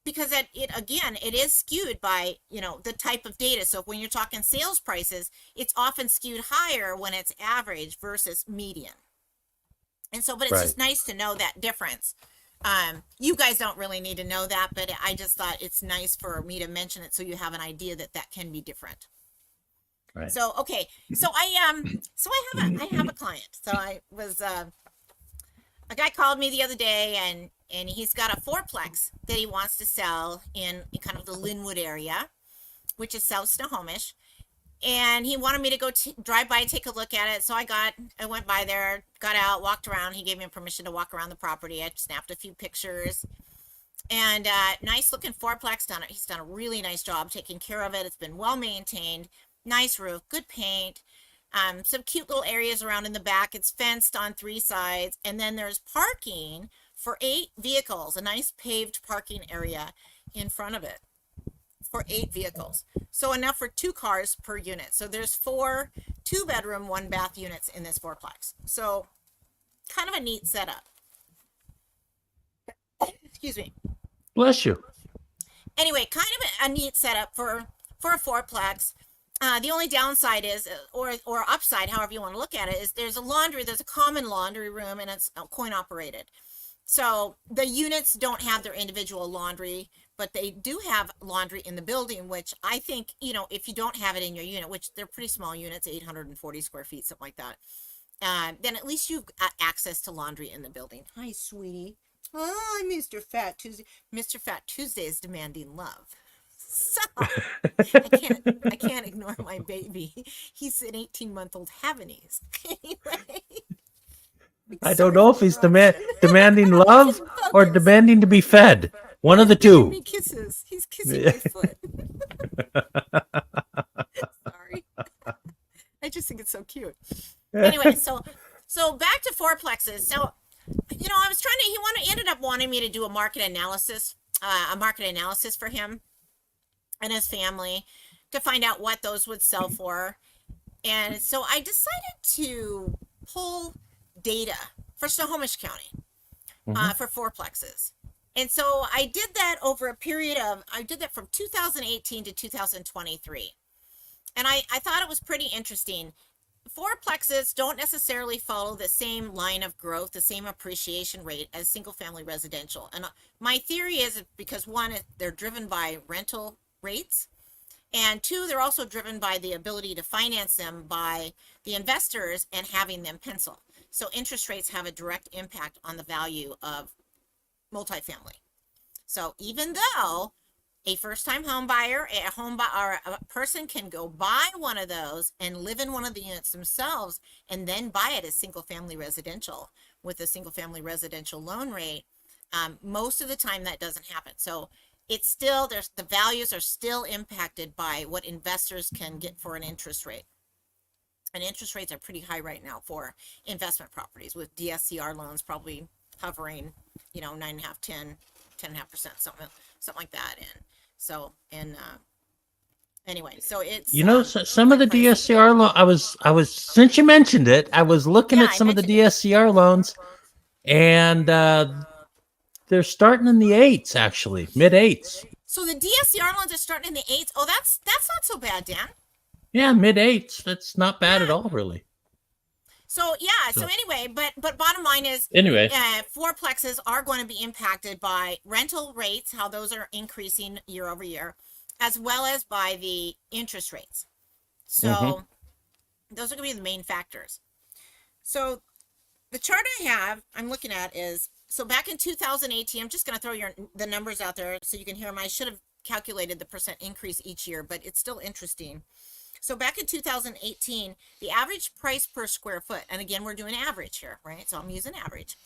Because it again, it is skewed by the type of data. So when you're talking sales prices, it's often skewed higher when it's average versus median. And so, but it's Right. just nice to know that difference. You guys don't really need to know that, but I just thought it's nice for me to mention it so you have an idea that that can be different. Right. So okay, I have a client. So I was a guy called me the other day, and he's got a fourplex that he wants to sell in kind of the Linwood area, which is South Snohomish. And he wanted me to go drive by and take a look at it. So I went by there, got out, walked around. He gave me permission to walk around the property. I snapped a few pictures, and nice looking fourplex done it. He's done a really nice job taking care of it. It's been well maintained, nice roof, good paint. Some cute little areas around in the back. It's fenced on 3 sides, and then there's parking for 8 vehicles, a nice paved parking area in front of it for 8 vehicles. So enough for 2 cars per unit. So there's 4 2-bedroom, 1-bath units in this fourplex. So kind of a neat setup. Excuse me. Bless you. Anyway, kind of a neat setup for a fourplex. The only downside is, or upside, however you want to look at it, is there's a common laundry room, and it's coin operated. So the units don't have their individual laundry, but they do have laundry in the building, which I think, if you don't have it in your unit, which they're pretty small units, 840 square feet, something like that, then at least you've got access to laundry in the building. Hi, sweetie. Oh, Mr. Fat Tuesday. Mr. Fat Tuesday is demanding love. So I can't ignore my baby. He's an 18-month-old Havanese. Anyway. I don't Sorry know for if he's interruption. demanding love or Focus. demanding to be fed. One of the Giving two. me kisses. He's kissing my foot. Sorry. I just think it's so cute. Anyway, so back to fourplexes. So, I was he ended up wanting me to do a market analysis for him and his family to find out what those would sell for. And so I decided to pull data for Snohomish County for fourplexes. And so I did that over a period I did that from 2018 to 2023. And I thought it was pretty interesting. Fourplexes don't necessarily follow the same line of growth, the same appreciation rate as single family residential. And my theory is because 1, they're driven by rental rates, and 2, they're also driven by the ability to finance them by the investors and having them pencil. So interest rates have a direct impact on the value of multifamily. So even though a first-time home buyer, or a person can go buy one of those and live in one of the units themselves and then buy it as single-family residential with a single-family residential loan rate, most of the time that doesn't happen. So it's still, the values are still impacted by what investors can get for an interest rate. And interest rates are pretty high right now for investment properties, with DSCR loans probably hovering, 9.5, 10.5%, something like that. And so, anyway, so it's Some of the quite pricey. DSCR loan. I was since you mentioned it, I was looking Yeah, at I some of the mentioned it. DSCR loans, and they're starting in the 8s, actually, mid 8s. So the DSCR loans are starting in the 8s. Oh, that's not so bad, Dan. Yeah, mid 8s. That's not bad at Yeah. all, really. So yeah. So So anyway, but bottom line is, anyway, fourplexes are going to be impacted by rental rates, how those are increasing year over year, as well as by the interest rates. hmm So those are going to be the main factors. So the chart I'm looking at is, so back in 2018, I'm just going to throw the numbers out there so you can hear them. I should have calculated the percent increase each year, but it's still interesting. So back in 2018, the average price per square foot, and again, we're doing average here, right? So I'm using average,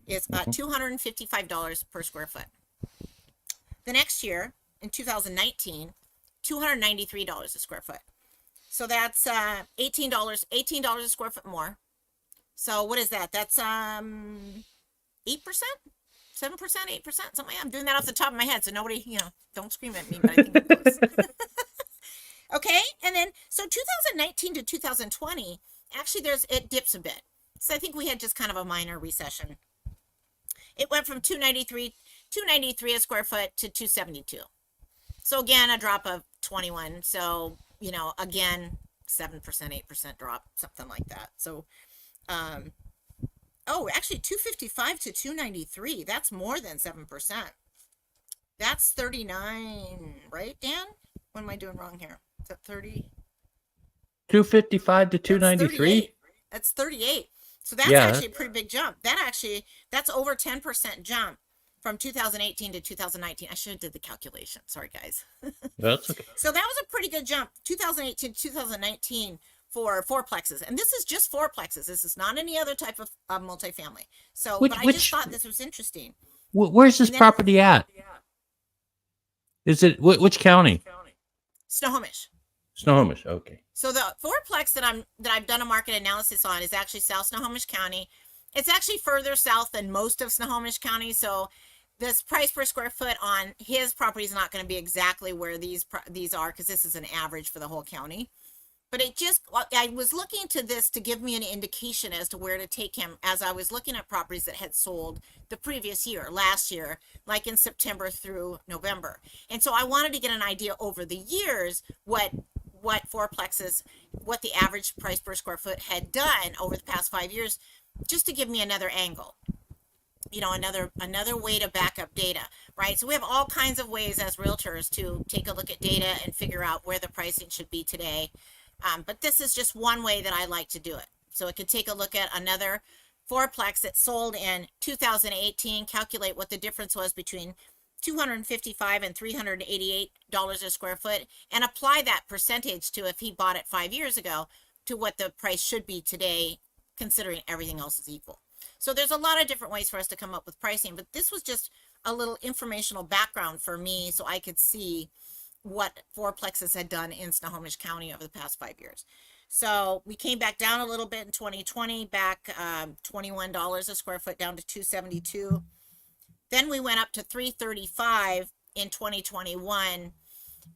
is $255 per square foot. The next year, in 2019, $293 a square foot. So that's $18 a square foot more. So what is that? That's 8%, 7%, 8%, something. I'm doing that off the top of my head, so nobody, don't scream at me, but I think I'm close. Okay, and then so 2019 to 2020, actually it dips a bit. So I think we had just kind of a minor recession. It went from 293 a square foot to 272. So again, a drop of 21. So, again, 7%, 8% drop, something like that. So actually 255 to 293, that's more than 7%. That's 39, right, Dan? What am I doing wrong here? Is that 30? 255 to 293. That's 38. So that's Yeah, actually a pretty big jump. That's over 10% jump from 2018 to 2019. I should have did the calculation. Sorry, guys. that's okay. So that was a pretty good jump, 2018 to 2019 for fourplexes. And this is just fourplexes. This is not any other type of multifamily. So, but I just thought this was interesting. Where's this property at? Is it which county? Snohomish. Snohomish. Okay. So the fourplex that I've done a market analysis on is actually South Snohomish County. It's actually further south than most of Snohomish County. So this price per square foot on his property is not going to be exactly where these are, because this is an average for the whole county. But I was looking to this to give me an indication as to where to take him as I was looking at properties that had sold the previous year, last year, like in September through November. And so I wanted to get an idea over the years what fourplexes, what the average price per square foot had done over the past 5 years, just to give me another angle. Another way to back up data, right? So we have all kinds of ways as realtors to take a look at data and figure out where the pricing should be today. But this is just one way that I like to do it. So it could take a look at another fourplex that sold in 2018, calculate what the difference was between $255 and $388 a square foot, and apply that percentage to if he bought it 5 years ago to what the price should be today, considering everything else is equal. So there's a lot of different ways for us to come up with pricing, but this was just a little informational background for me so I could see what fourplexes had done in Snohomish County over the past 5 years. So we came back down a little bit in 2020, back $21 a square foot down to $272. Then we went up to $335 in 2021.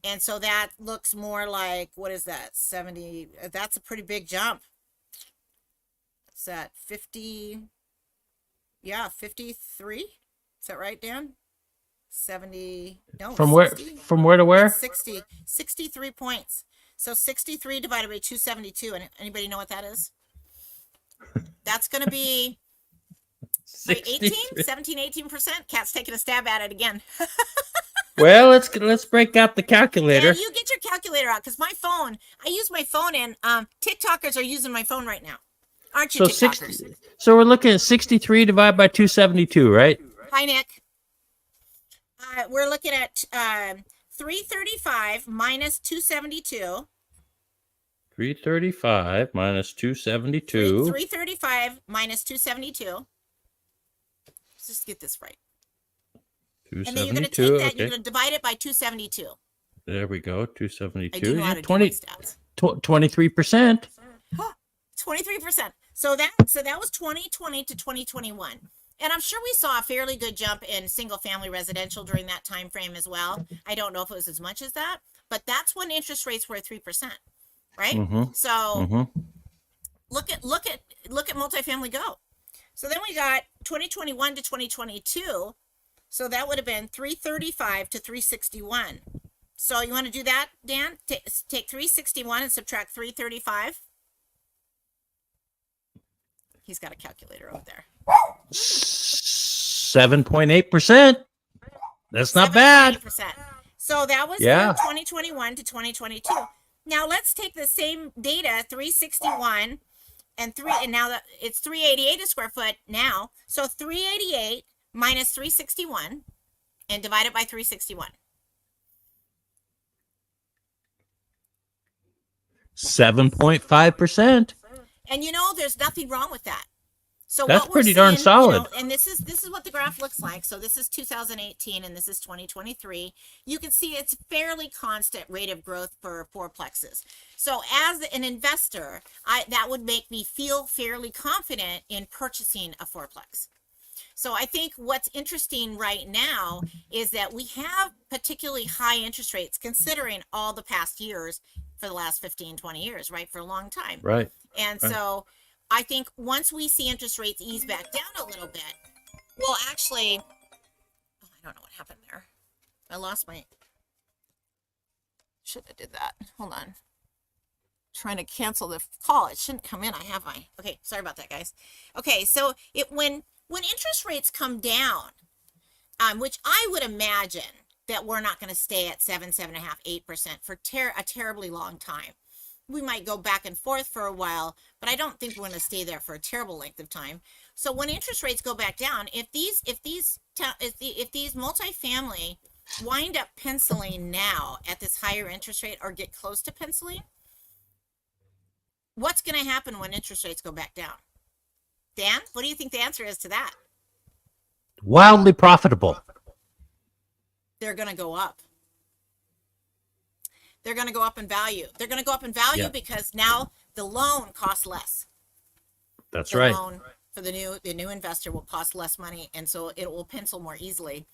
And so that looks more like, what is that? 70. That's a pretty big jump. Is that 50? Yeah, 53. Is that right, Dan? 70. No. From 60? where? From where to where? 63 points. So 63 divided by 272. And anybody know what that is? That's going to be 18, 17, 18%. Cat's taking a stab at it again. Well, let's break out the calculator. Yeah, you get your calculator out, because my phone, I use my phone, and TikTokers are using my phone right now. Aren't you, TikTokers? So we're looking at 63 divided by 272, right? Hi, Nick. We're looking at 335 minus 272. 335 minus 272. 335 minus 272. Let's just get this right. 272. And then you're going to take that, you're going to divide it by 272. There we go, 272. I do know how to do my stats. 23%. 23%. So that was 2020 to 2021. And I'm sure we saw a fairly good jump in single family residential during that time frame as well. I don't know if it was as much as that, but that's when interest rates were at 3%, right? Mm-hmm. So Mm-hmm. look at multifamily go. So then we got 2021 to 2022. So that would have been 335 to 361. So you want to do that, Dan? Take 361 and subtract 335. He's got a calculator over there. 7.8%. That's not bad. 7.8%. So that was Yeah. from 2021 to 2022. Now let's take the same data, 361 and now that it's 388 a square foot now. So 388 minus 361 and divide it by 361. 7.5%. And there's nothing wrong with that. So that's what we're pretty darn seeing, solid. And this is what the graph looks like. So this is 2018 and this is 2023. You can see it's fairly constant rate of growth for fourplexes. So as an investor, that would make me feel fairly confident in purchasing a fourplex. So I think what's interesting right now is that we have particularly high interest rates considering all the past years for the last 15, 20 years, right? For a long time. Right. And so I think once we see interest rates ease back down a little bit, well, actually, I don't know what happened there. I lost my, should have did that. Hold on. Trying to cancel the call. It shouldn't come in. Okay, sorry about that, guys. Okay, so when interest rates come down, which I would imagine that we're not going to stay at 7.5, 8% for a terribly long time. We might go back and forth for a while, but I don't think we're going to stay there for a terrible length of time. So when interest rates go back down, if these multifamily wind up penciling now at this higher interest rate or get close to penciling, what's going to happen when interest rates go back down? Dan, what do you think the answer is to that? Wildly profitable. They're going to go up. They're going to go up in value. They're going to go up in value because now the loan costs less. That's the right. Loan for the new investor will cost less money, and so it will pencil more easily.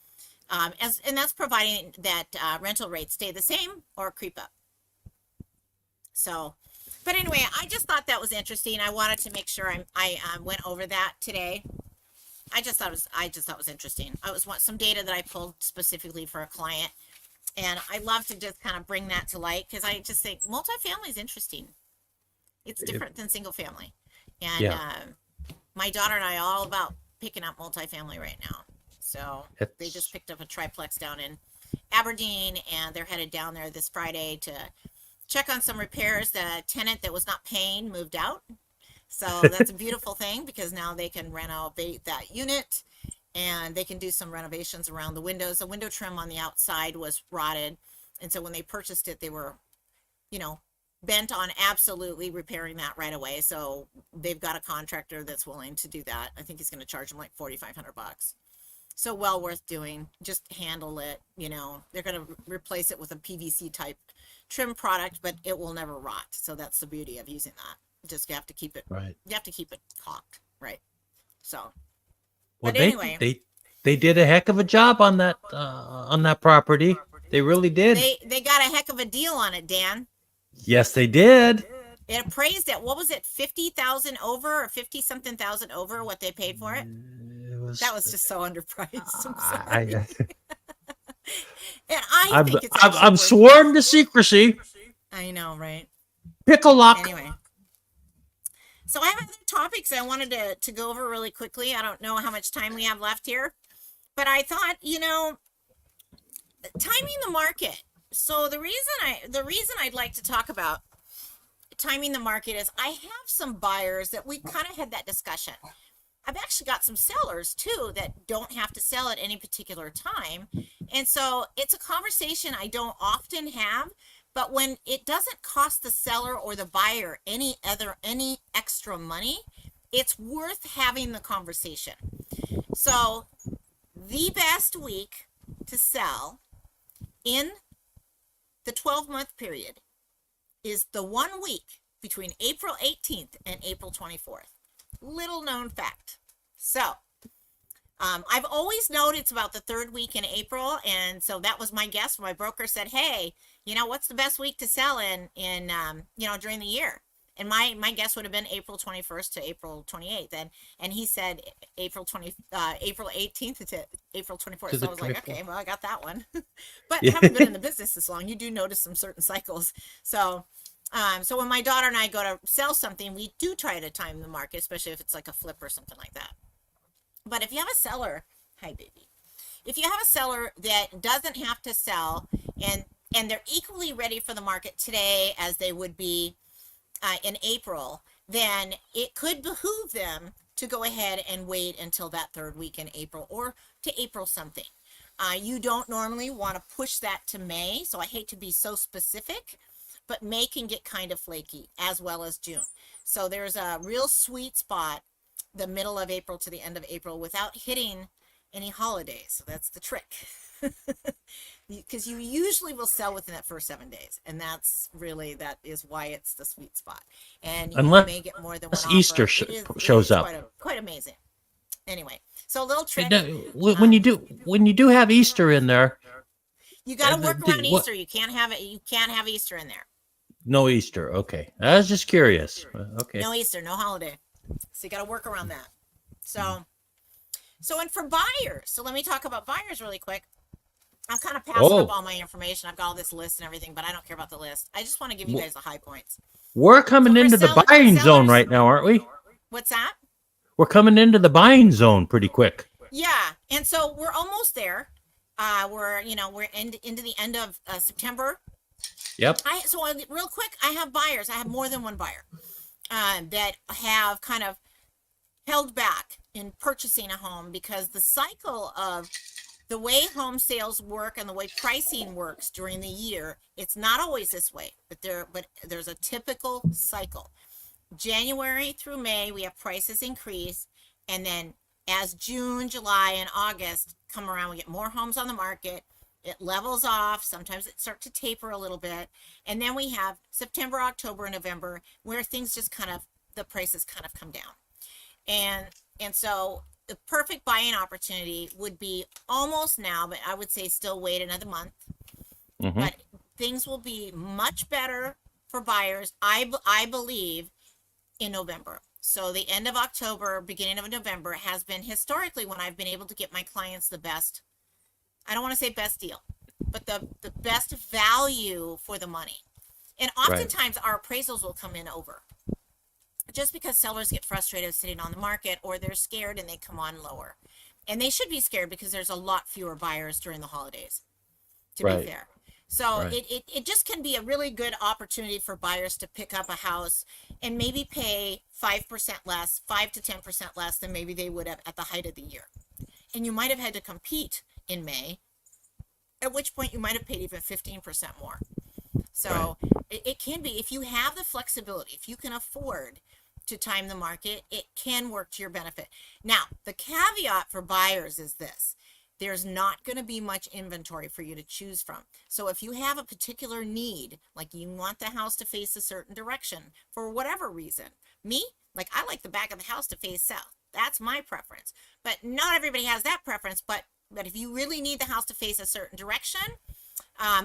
And that's providing that rental rates stay the same or creep up. So, but anyway, I just thought that was interesting. I wanted to make sure I went over that today. I just thought it was interesting. I was some data that I pulled specifically for a client. And I love to just kind of bring that to light because I just think multifamily is interesting. It's different than single family. And my daughter and I are all about picking up multifamily right now. So they just picked up a triplex down in Aberdeen, and they're headed down there this Friday to check on some repairs. The tenant that was not paying moved out. So that's a beautiful thing because now they can renovate that unit. And they can do some renovations around the windows. The window trim on the outside was rotted. And so when they purchased it, they were, bent on absolutely repairing that right away. So they've got a contractor that's willing to do that. I think he's going to charge them like $4,500. So well worth doing. Just handle it. They're going to replace it with a PVC type trim product, but it will never rot. So that's the beauty of using that. Just you have to keep it right. You have to keep it caulked, right? So. Well, but anyway, they did a heck of a job on that property. They really did. They got a heck of a deal on it, Dan. Yes, they did. It appraised at, what was it, 50,000 over or 50 something thousand over what they paid for it? That was just so underpriced. I'm sorry. And I think it's I'm sworn to secrecy. I know, right? Pickle lock. Anyway. So I have other topics I wanted to go over really quickly. I don't know how much time we have left here, but I thought, timing the market. So the reason I'd like to talk about timing the market is I have some buyers that we kind of had that discussion. I've actually got some sellers too that don't have to sell at any particular time. And so it's a conversation I don't often have. But when it doesn't cost the seller or the buyer any extra money, it's worth having the conversation. So the best week to sell in the 12-month period is the 1 week between April 18th and April 24th. Little known fact. So I've always known it's about the third week in April, and so that was my guess. My broker said, "Hey, what's the best week to sell in during the year?" And my guess would have been April 21st to April 28th, and he said April 18th to April 24th. So I was like, okay, well, I got that one. But having been in the business this long, you do notice some certain cycles. So So when my daughter and I go to sell something, we do try to time the market, especially if it's like a flip or something like that. But if you have a seller, hi baby, if you have a seller that doesn't have to sell and they're equally ready for the market today as they would be in April, then it could behoove them to go ahead and wait until that third week in April or to April something. You don't normally want to push that to May, so I hate to be so specific, but May can get kind of flaky as well as June. So there's a real sweet spot, the middle of April to the end of April, without hitting any holidays. So that's the trick. Because you usually will sell within that first 7 days, and that is why it's the sweet spot. And you Unless may get more than one offer. Easter shows up. Quite amazing. Anyway, so a little trick. When you do have Easter in there, you got to work around Easter. You can't have Easter in there. No Easter. Okay, I was just curious. Okay. No Easter, no holiday. So you got to work around that. So and for buyers, so let me talk about buyers really quick. I'm kind of passing up all my information. I've got all this list and everything, but I don't care about the list. I just want to give you guys the high points. We're coming into the buying zone right now, aren't we? What's that? We're coming into the buying zone pretty quick. Yeah, and so we're almost there. We're into the end of September. Yep. So real quick, I have buyers. I have more than one buyer that have kind of held back in purchasing a home because the cycle of the way home sales work and the way pricing works during the year, it's not always this way, but there's a typical cycle. January through May, we have prices increase, and then as June, July, and August come around, we get more homes on the market. It levels off. Sometimes it starts to taper a little bit. And then we have September, October, and November where things just the prices kind of come down. And so the perfect buying opportunity would be almost now, but I would say still wait another month. Mm-hmm. But things will be much better for buyers, I believe, in November. So the end of October, beginning of November has been historically when I've been able to get my clients the best, I don't want to say best deal, but the best value for the money. And oftentimes our appraisals will come in over. Just because sellers get frustrated sitting on the market, or they're scared and they come on lower. And they should be scared because there's a lot fewer buyers during the holidays, to be fair. So it just can be a really good opportunity for buyers to pick up a house and maybe pay 5% less, 5 to 10% less than maybe they would have at the height of the year. And you might have had to compete in May, at which point you might have paid even 15% more. So it can be, if you have the flexibility, if you can afford to time the market, it can work to your benefit. Now, the caveat for buyers is this. There's not going to be much inventory for you to choose from. So if you have a particular need, like you want the house to face a certain direction for whatever reason, I like the back of the house to face south. That's my preference. But not everybody has that preference. But if you really need the house to face a certain direction,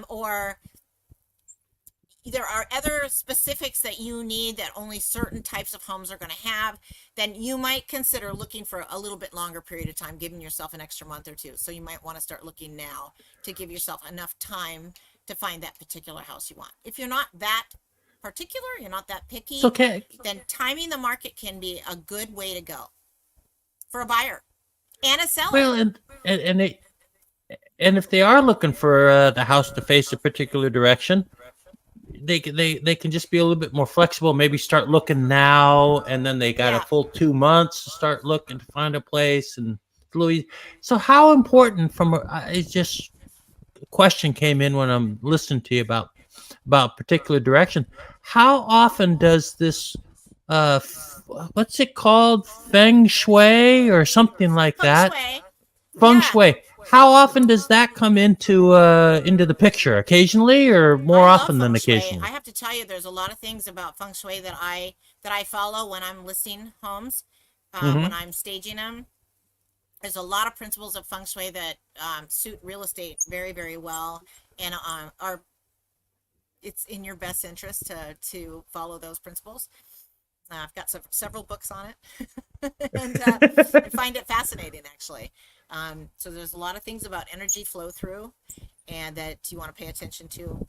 or there are other specifics that you need that only certain types of homes are going to have, then you might consider looking for a little bit longer period of time, giving yourself an extra month or two. So you might want to start looking now to give yourself enough time to find that particular house you want. If you're not that particular, you're not that picky, then timing the market can be a good way to go for a buyer and a seller. Well, and if they are looking for the house to face a particular direction, they can just be a little bit more flexible. Maybe start looking now, and then they got a full 2 months to start looking to find a place. And so, how important it's just a question came in when I'm listening to you about particular direction. How often does this what's it called, feng shui or something like that? Feng shui. How often does that come into the picture? Occasionally, or more often than occasionally? I have to tell you, there's a lot of things about feng shui that I follow when I'm listing homes, when I'm staging them. There's a lot of principles of feng shui that suit real estate very, very well, and it's in your best interest to follow those principles. I've got several books on it, and I find it fascinating, actually. So there's a lot of things about energy flow through, and that you want to pay attention to,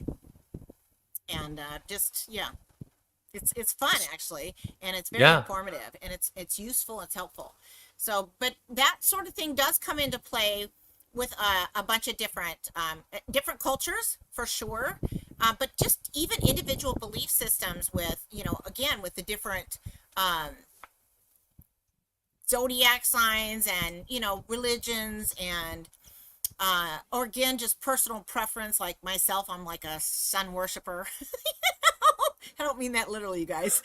and It's fun actually, and it's very Yeah. informative, and it's useful, it's helpful. So, but that sort of thing does come into play with a bunch of different cultures for sure, but just even individual belief systems with, again, with the different um, zodiac signs and religions, and or again just personal preference. Like myself, I'm like a sun worshiper. I don't mean that literally, you guys.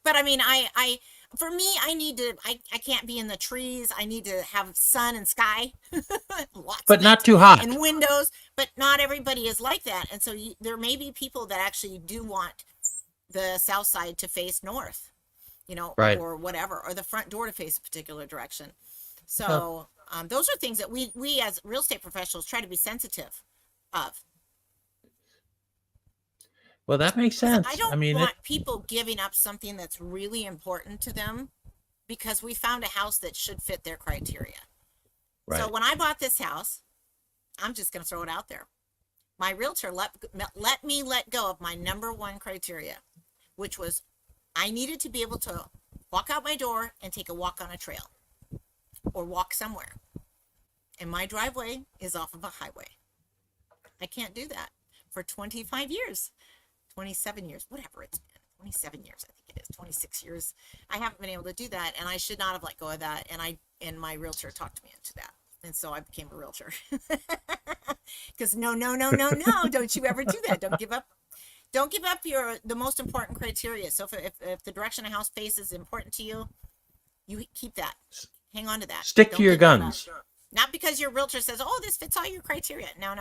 But I mean, I for me, I can't be in the trees. I need to have sun and sky, lots But of not it, too hot. and windows. But not everybody is like that, and so there may be people that actually do want the south side to face north, Right. or whatever, or the front door to face a particular direction. Huh. So those are things that we as real estate professionals try to be sensitive of. Well, that makes Because I sense. I don't mean, want people giving up something that's really important to them because we found a house that should fit their criteria. So right. when I bought this house, I'm just going to throw it out there. My realtor let me let go of my number one criteria, which was I needed to be able to walk out my door and take a walk on a trail or walk somewhere. And my driveway is off of a highway. I can't do that for 25 years. 27 years, whatever it's been, 27 years, I think it is, 26 years. I haven't been able to do that, and I should not have let go of that. And my realtor talked me into that. And so I became a realtor. Because no, don't you ever do that. Don't give up. Don't give up the most important criteria. So if the direction a house faces is important to you, you keep that. Hang on to that. Stick Don't to your give that up. guns. Not because your realtor says, "Oh, this fits all your criteria." No.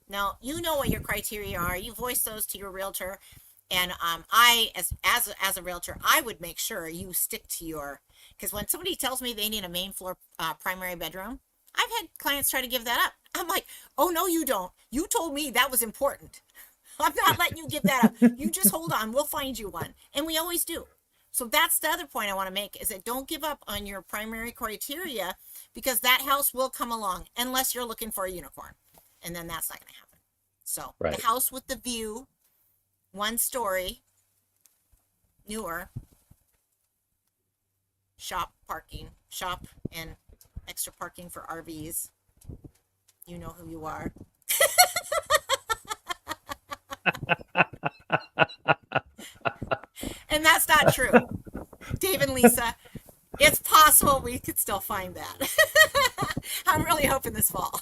No, you know what your criteria are. You voice those to your realtor, and I, as a realtor, I would make sure you stick to your. Because when somebody tells me they need a main floor primary bedroom, I've had clients try to give that up. I'm like, oh no, you don't. You told me that was important. I'm not letting you give that up. You just hold on. We'll find you one, and we always do. So that's the other point I want to make, is that don't give up on your primary criteria, because that house will come along unless you're looking for a unicorn. And then that's not going to happen. So Right. the house with the view, 1 story, newer, shop and extra parking for RVs. You know who you are. And that's not true. Dave and Lisa, it's possible we could still find that. I'm really hoping this fall.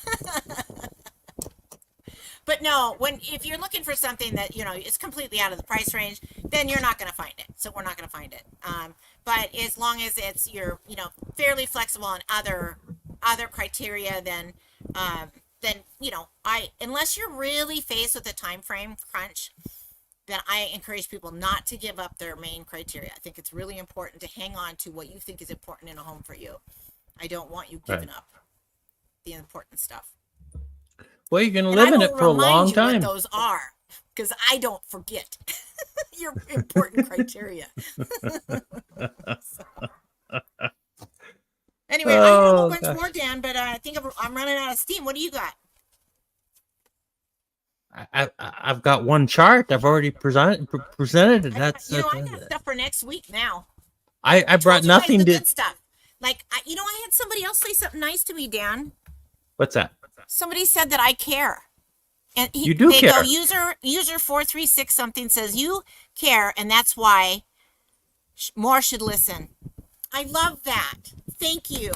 But no, if you're looking for something that is completely out of the price range, then you're not going to find it. So we're not going to find it. But as long as you're fairly flexible on other criteria, then unless you're really faced with a time frame crunch, then I encourage people not to give up their main criteria. I think it's really important to hang on to what you think is important in a home for you. I don't want you giving up the important stuff. Well, you're going to live in it for a long time. What those are, because I don't forget your important criteria. Anyway, I have a whole bunch more, Dan, but I think I'm running out of steam. What do you got? I've got one chart. I've already presented it. I got stuff for next week now. I brought nothing to good stuff. Like I had somebody else say something nice to me, Dan. What's that? Somebody said that I care. And you do care. Go, user 436 something says you care, and that's why more should listen. I love that. Thank you.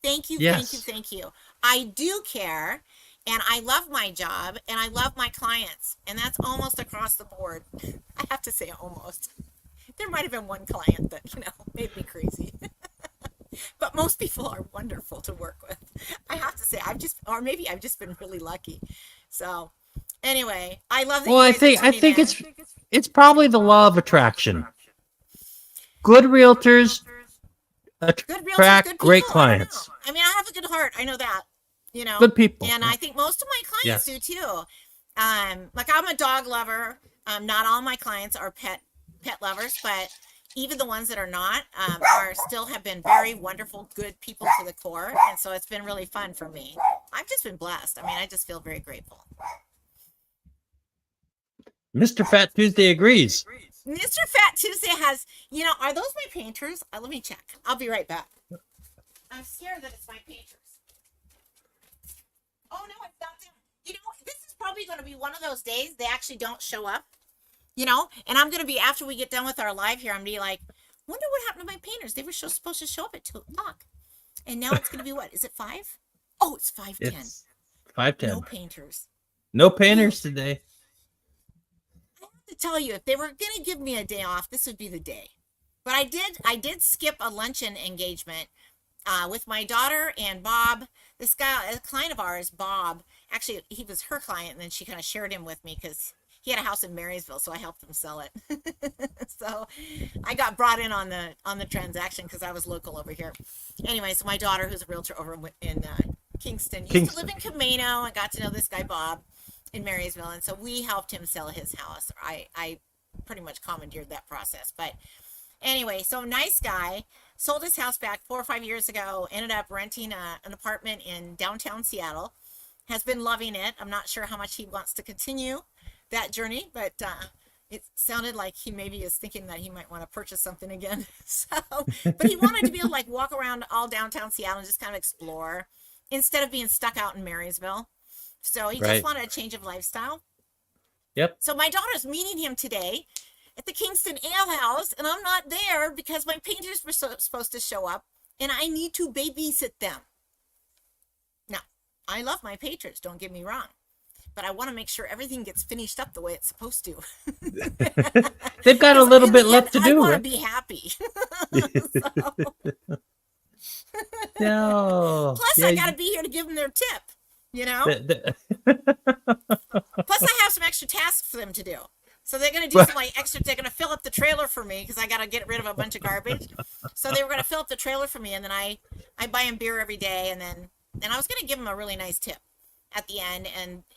Yes. Thank you. I do care, and I love my job, and I love my clients, and that's almost across the board. I have to say almost. There might have been one client that made me crazy. But most people are wonderful to work with. I have to say, I've just been really lucky. So, anyway, I love that. Well, I think it's probably the law of attraction. Good realtors attract great clients. I mean, I have a good heart. I know that. Good people. And I think most of my clients do too. Like I'm a dog lover. Not all my clients are pet lovers, but even the ones that are not have been very wonderful, good people to the core. And so it's been really fun for me. I've just been blessed. I mean, I just feel very grateful. Mr. Fat Tuesday agrees. Mr. Fat Tuesday has, are those my painters? Let me check. I'll be right back. I'm scared that it's my painters. Oh, no, it's not them. This is probably going to be one of those days they actually don't show up, and I'm going to be, after we get done with our live here, I'm going to be like, wonder what happened to my painters. They were supposed to show up at 2 o'clock. And now it's going to be what? Is it 5? Oh, it's 5:10. It's 5:10. No painters. No painters today. I have to tell you, if they were going to give me a day off, this would be the day. But I did skip a luncheon engagement with my daughter and Bob. This guy, a client of ours, Bob, actually, he was her client, and then she kind of shared him with me because he had a house in Marysville, so I helped him sell it. So I got brought in on the transaction because I was local over here. Anyway, so my daughter, who's a realtor over in Kingston, used to live in Camino, and got to know this guy Bob in Marysville, and so we helped him sell his house. I pretty much commandeered that process. But anyway, so nice guy, sold his house back 4 or 5 years ago, ended up renting an apartment in downtown Seattle, has been loving it. I'm not sure how much he wants to continue that journey, but it sounded like he maybe is thinking that he might want to purchase something again. But he wanted to be able to walk around all downtown Seattle and just kind of explore instead of being stuck out in Marysville. So he just wanted a change of lifestyle. Yep. So my daughter's meeting him today at the Kingston Ale House, and I'm not there because my painters were supposed to show up, and I need to babysit them. Now, I love my painters, don't get me wrong, but I want to make sure everything gets finished up the way it's supposed to. They've got a little bit left to do. I want to be happy. No. Plus, I got to be here to give them their tip, Plus, I have some extra tasks for them to do. So they're going to do some extra. They're going to fill up the trailer for me because I got to get rid of a bunch of garbage. So they were going to fill up the trailer for me, and then I buy them beer every day, and I was going to give them a really nice tip at the end,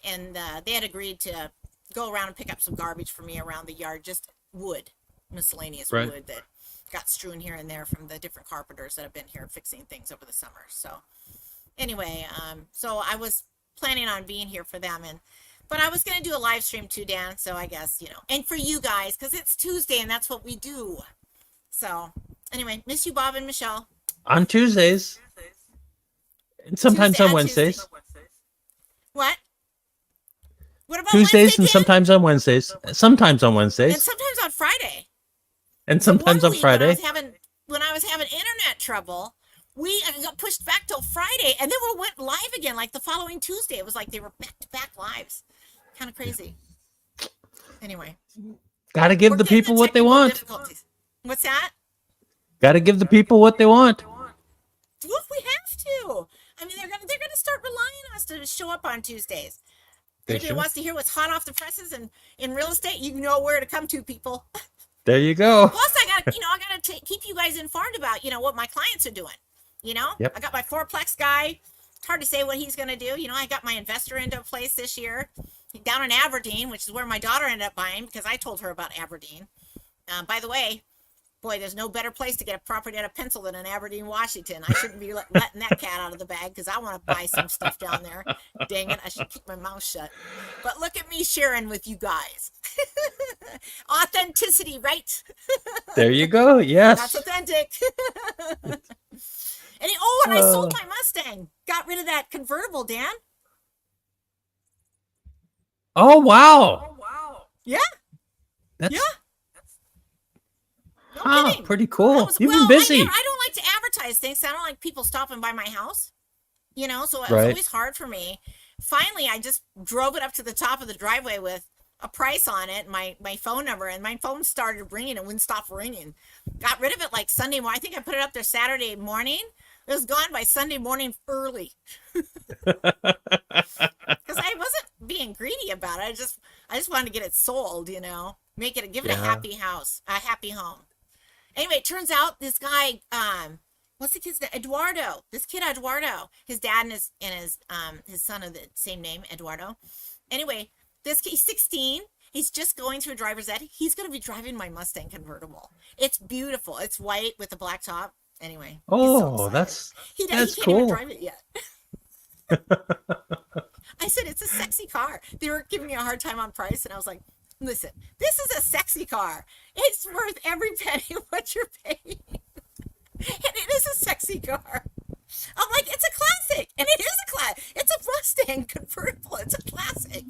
and they had agreed to go around and pick up some garbage for me around the yard, just wood, miscellaneous wood that got strewn here and there from the different carpenters that have been here fixing things over the summer. So anyway, so I was planning on being here for them, but I was going to do a live stream too, Dan, so I guess, and for you guys, because it's Tuesday and that's what we do. So anyway, miss you, Bob and Michelle. On Tuesdays. And sometimes on Wednesdays. What? What about Tuesdays Wednesday, and sometimes on Wednesdays. Sometimes on Wednesdays. and sometimes on Friday. And sometimes on Friday. When I was having internet trouble, we got pushed back till Friday, and then we went live again like the following Tuesday. It was like they were back-to-back lives. Kind of crazy. Anyway. Got to give the people what they want. What's that? Got to give the people what they want. Well, we have to. I mean, they're gonna start relying on us to show up on Tuesdays. If anybody wants to hear what's hot off the presses and in real estate, you know where to come to, people. There you go. Plus, I gotta keep you guys informed about what my clients are doing. Yep. I got my fourplex guy. It's hard to say what he's gonna do. I got my investor into a place this year down in Aberdeen, which is where my daughter ended up buying because I told her about Aberdeen. By the way, boy, there's no better place to get a property out of pencil than in Aberdeen, Washington. I shouldn't be letting that cat out of the bag because I want to buy some stuff down there. Dang it, I should keep my mouth shut. But look at me sharing with you guys. Authenticity, right? There you go. Yes. That's authentic. And I sold my Mustang. Got rid of that convertible, Dan. Oh, wow. Yeah. That's No kidding. pretty cool. You've been busy. I don't like to advertise things. I don't like people stopping by my house. So it was always hard for me. Finally, I just drove it up to the top of the driveway with a price on it, my phone number, and my phone started ringing and wouldn't stop ringing. Got rid of it like Sunday morning. I think I put it up there Saturday morning. It was gone by Sunday morning early. Because I wasn't being greedy about it. I just wanted to get it sold, give it a happy house, a happy home. Anyway, it turns out this guy, what's the kid's name? Eduardo. This kid, Eduardo. His dad and his son are the same name, Eduardo. Anyway, this kid, he's 16. He's just going through driver's ed. He's going to be driving my Mustang convertible. It's beautiful. It's white with a black top. Anyway. Oh, that's he cool. Can't even drive it yet. I said, it's a sexy car. They were giving me a hard time on price, and I was like, Listen, this is a sexy car. It's worth every penny what you're paying. And it is a sexy car. I'm like, it's a classic. And it is a classic. It's a Mustang convertible. It's a classic.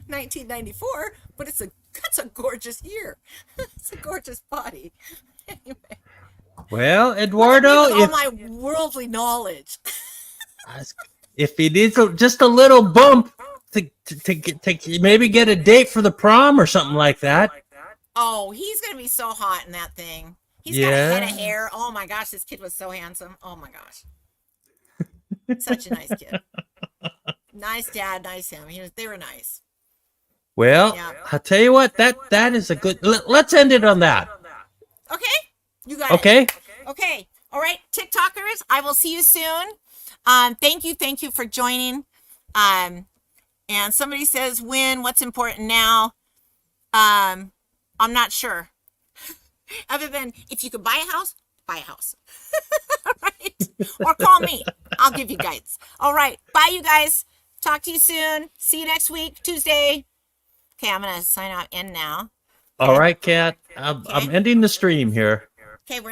1994, but that's a gorgeous year. It's a gorgeous body. Anyway. Well, Eduardo, all my worldly knowledge. if he needs just a little bump to maybe get a date for the prom or something like that. Oh, he's going to be so hot in that thing. He's got a head of hair. Oh my gosh, this kid was so handsome. Oh my gosh. Such a nice kid. Nice dad, nice him. They were nice. Well, yeah. I'll tell you what, that is a good... Let's end it on that. Okay? You got it. Okay. All right, TikTokers, I will see you soon. Thank you for joining. And somebody says, what's important now? I'm not sure. Other than if you could buy a house, buy a house. All right? Or call me. I'll give you guides. All right. Bye, you guys. Talk to you soon. See you next week, Tuesday. Okay, I'm going to sign out, end now. All right, Kat. I'm ending the stream here. Okay, we're